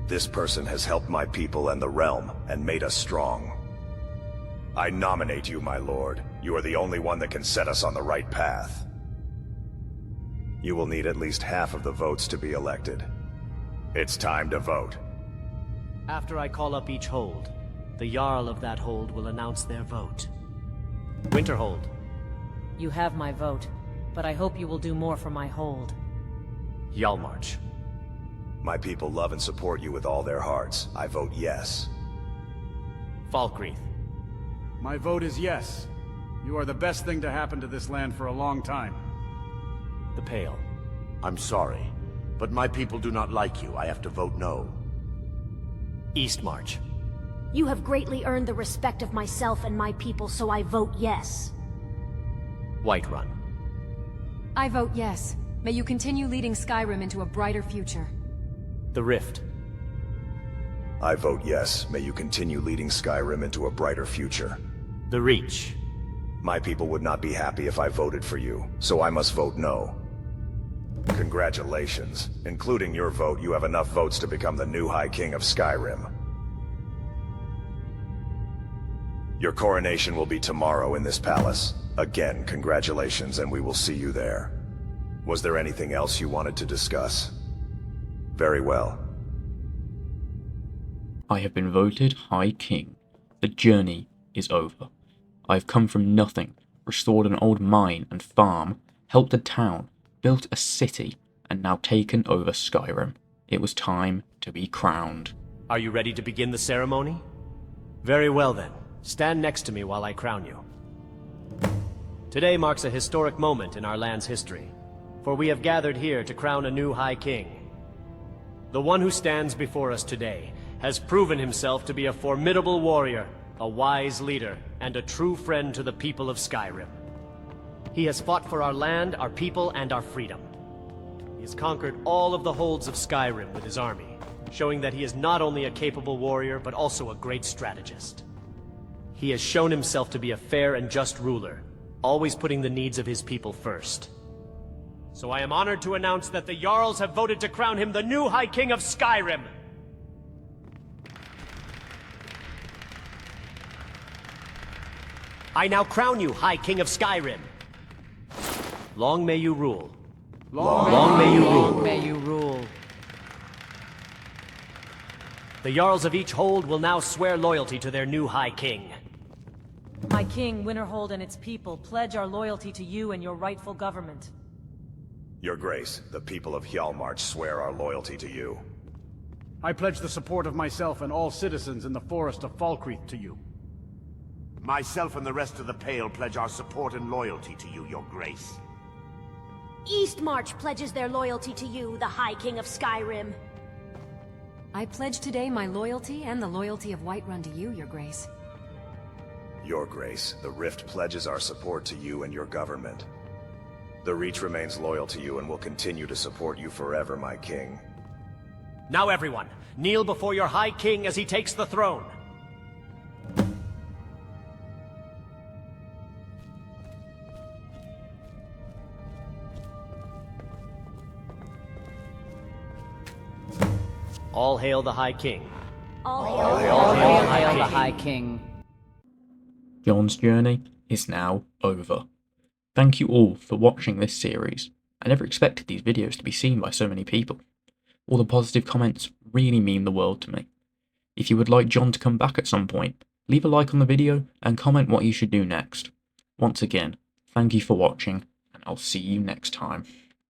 This person has helped my people and the realm, and made us strong. I nominate you, my lord. You are the only one that can set us on the right path. You will need at least half of the votes to be elected. It's time to vote. After I call up each hold, the Jarl of that hold will announce their vote. Winterhold. You have my vote, but I hope you will do more for my hold. Hjalmarch. My people love and support you with all their hearts. I vote yes. Falkreath. My vote is yes. You are the best thing to happen to this land for a long time. The Pale. I'm sorry, but my people do not like you. I have to vote no. Eastmarch. You have greatly earned the respect of myself and my people, so I vote yes. Whiterun. I vote yes. May you continue leading Skyrim into a brighter future. The Rift. I vote yes. May you continue leading Skyrim into a brighter future. The Reach. My people would not be happy if I voted for you, so I must vote no. Congratulations. Including your vote, you have enough votes to become the new High King of Skyrim. Your coronation will be tomorrow in this palace. Again, congratulations, and we will see you there. Was there anything else you wanted to discuss? Very well. I have been voted High King. The journey is over. I have come from nothing, restored an old mine and farm, helped a town, built a city, and now taken over Skyrim. It was time to be crowned. Are you ready to begin the ceremony? Very well then. Stand next to me while I crown you. Today marks a historic moment in our land's history, for we have gathered here to crown a new High King. The one who stands before us today has proven himself to be a formidable warrior, a wise leader, and a true friend to the people of Skyrim. He has fought for our land, our people, and our freedom. He has conquered all of the holds of Skyrim with his army, showing that he is not only a capable warrior, but also a great strategist. He has shown himself to be a fair and just ruler, always putting the needs of his people first. So I am honored to announce that the Jarls have voted to crown him the new High King of Skyrim. I now crown you High King of Skyrim. Long may you rule. Long may you rule. Long may you rule. The Jarls of each hold will now swear loyalty to their new High King. My king, Winterhold, and its people pledge our loyalty to you and your rightful government. Your Grace, the people of Hjalmarch swear our loyalty to you. I pledge the support of myself and all citizens in the forest of Falkreath to you. Myself and the rest of the Pale pledge our support and loyalty to you, Your Grace. Eastmarch pledges their loyalty to you, the High King of Skyrim. I pledge today my loyalty and the loyalty of Whiterun to you, Your Grace. Your Grace, the Rift pledges our support to you and your government. The Reach remains loyal to you and will continue to support you forever, my king. Now everyone, kneel before your High King as he takes the throne. All hail the High King. All hail the High King. John's journey is now over. Thank you all for watching this series. I never expected these videos to be seen by so many people. All the positive comments really mean the world to me. If you would like John to come back at some point, leave a like on the video and comment what he should do next. Once again, thank you for watching, and I'll see you next time.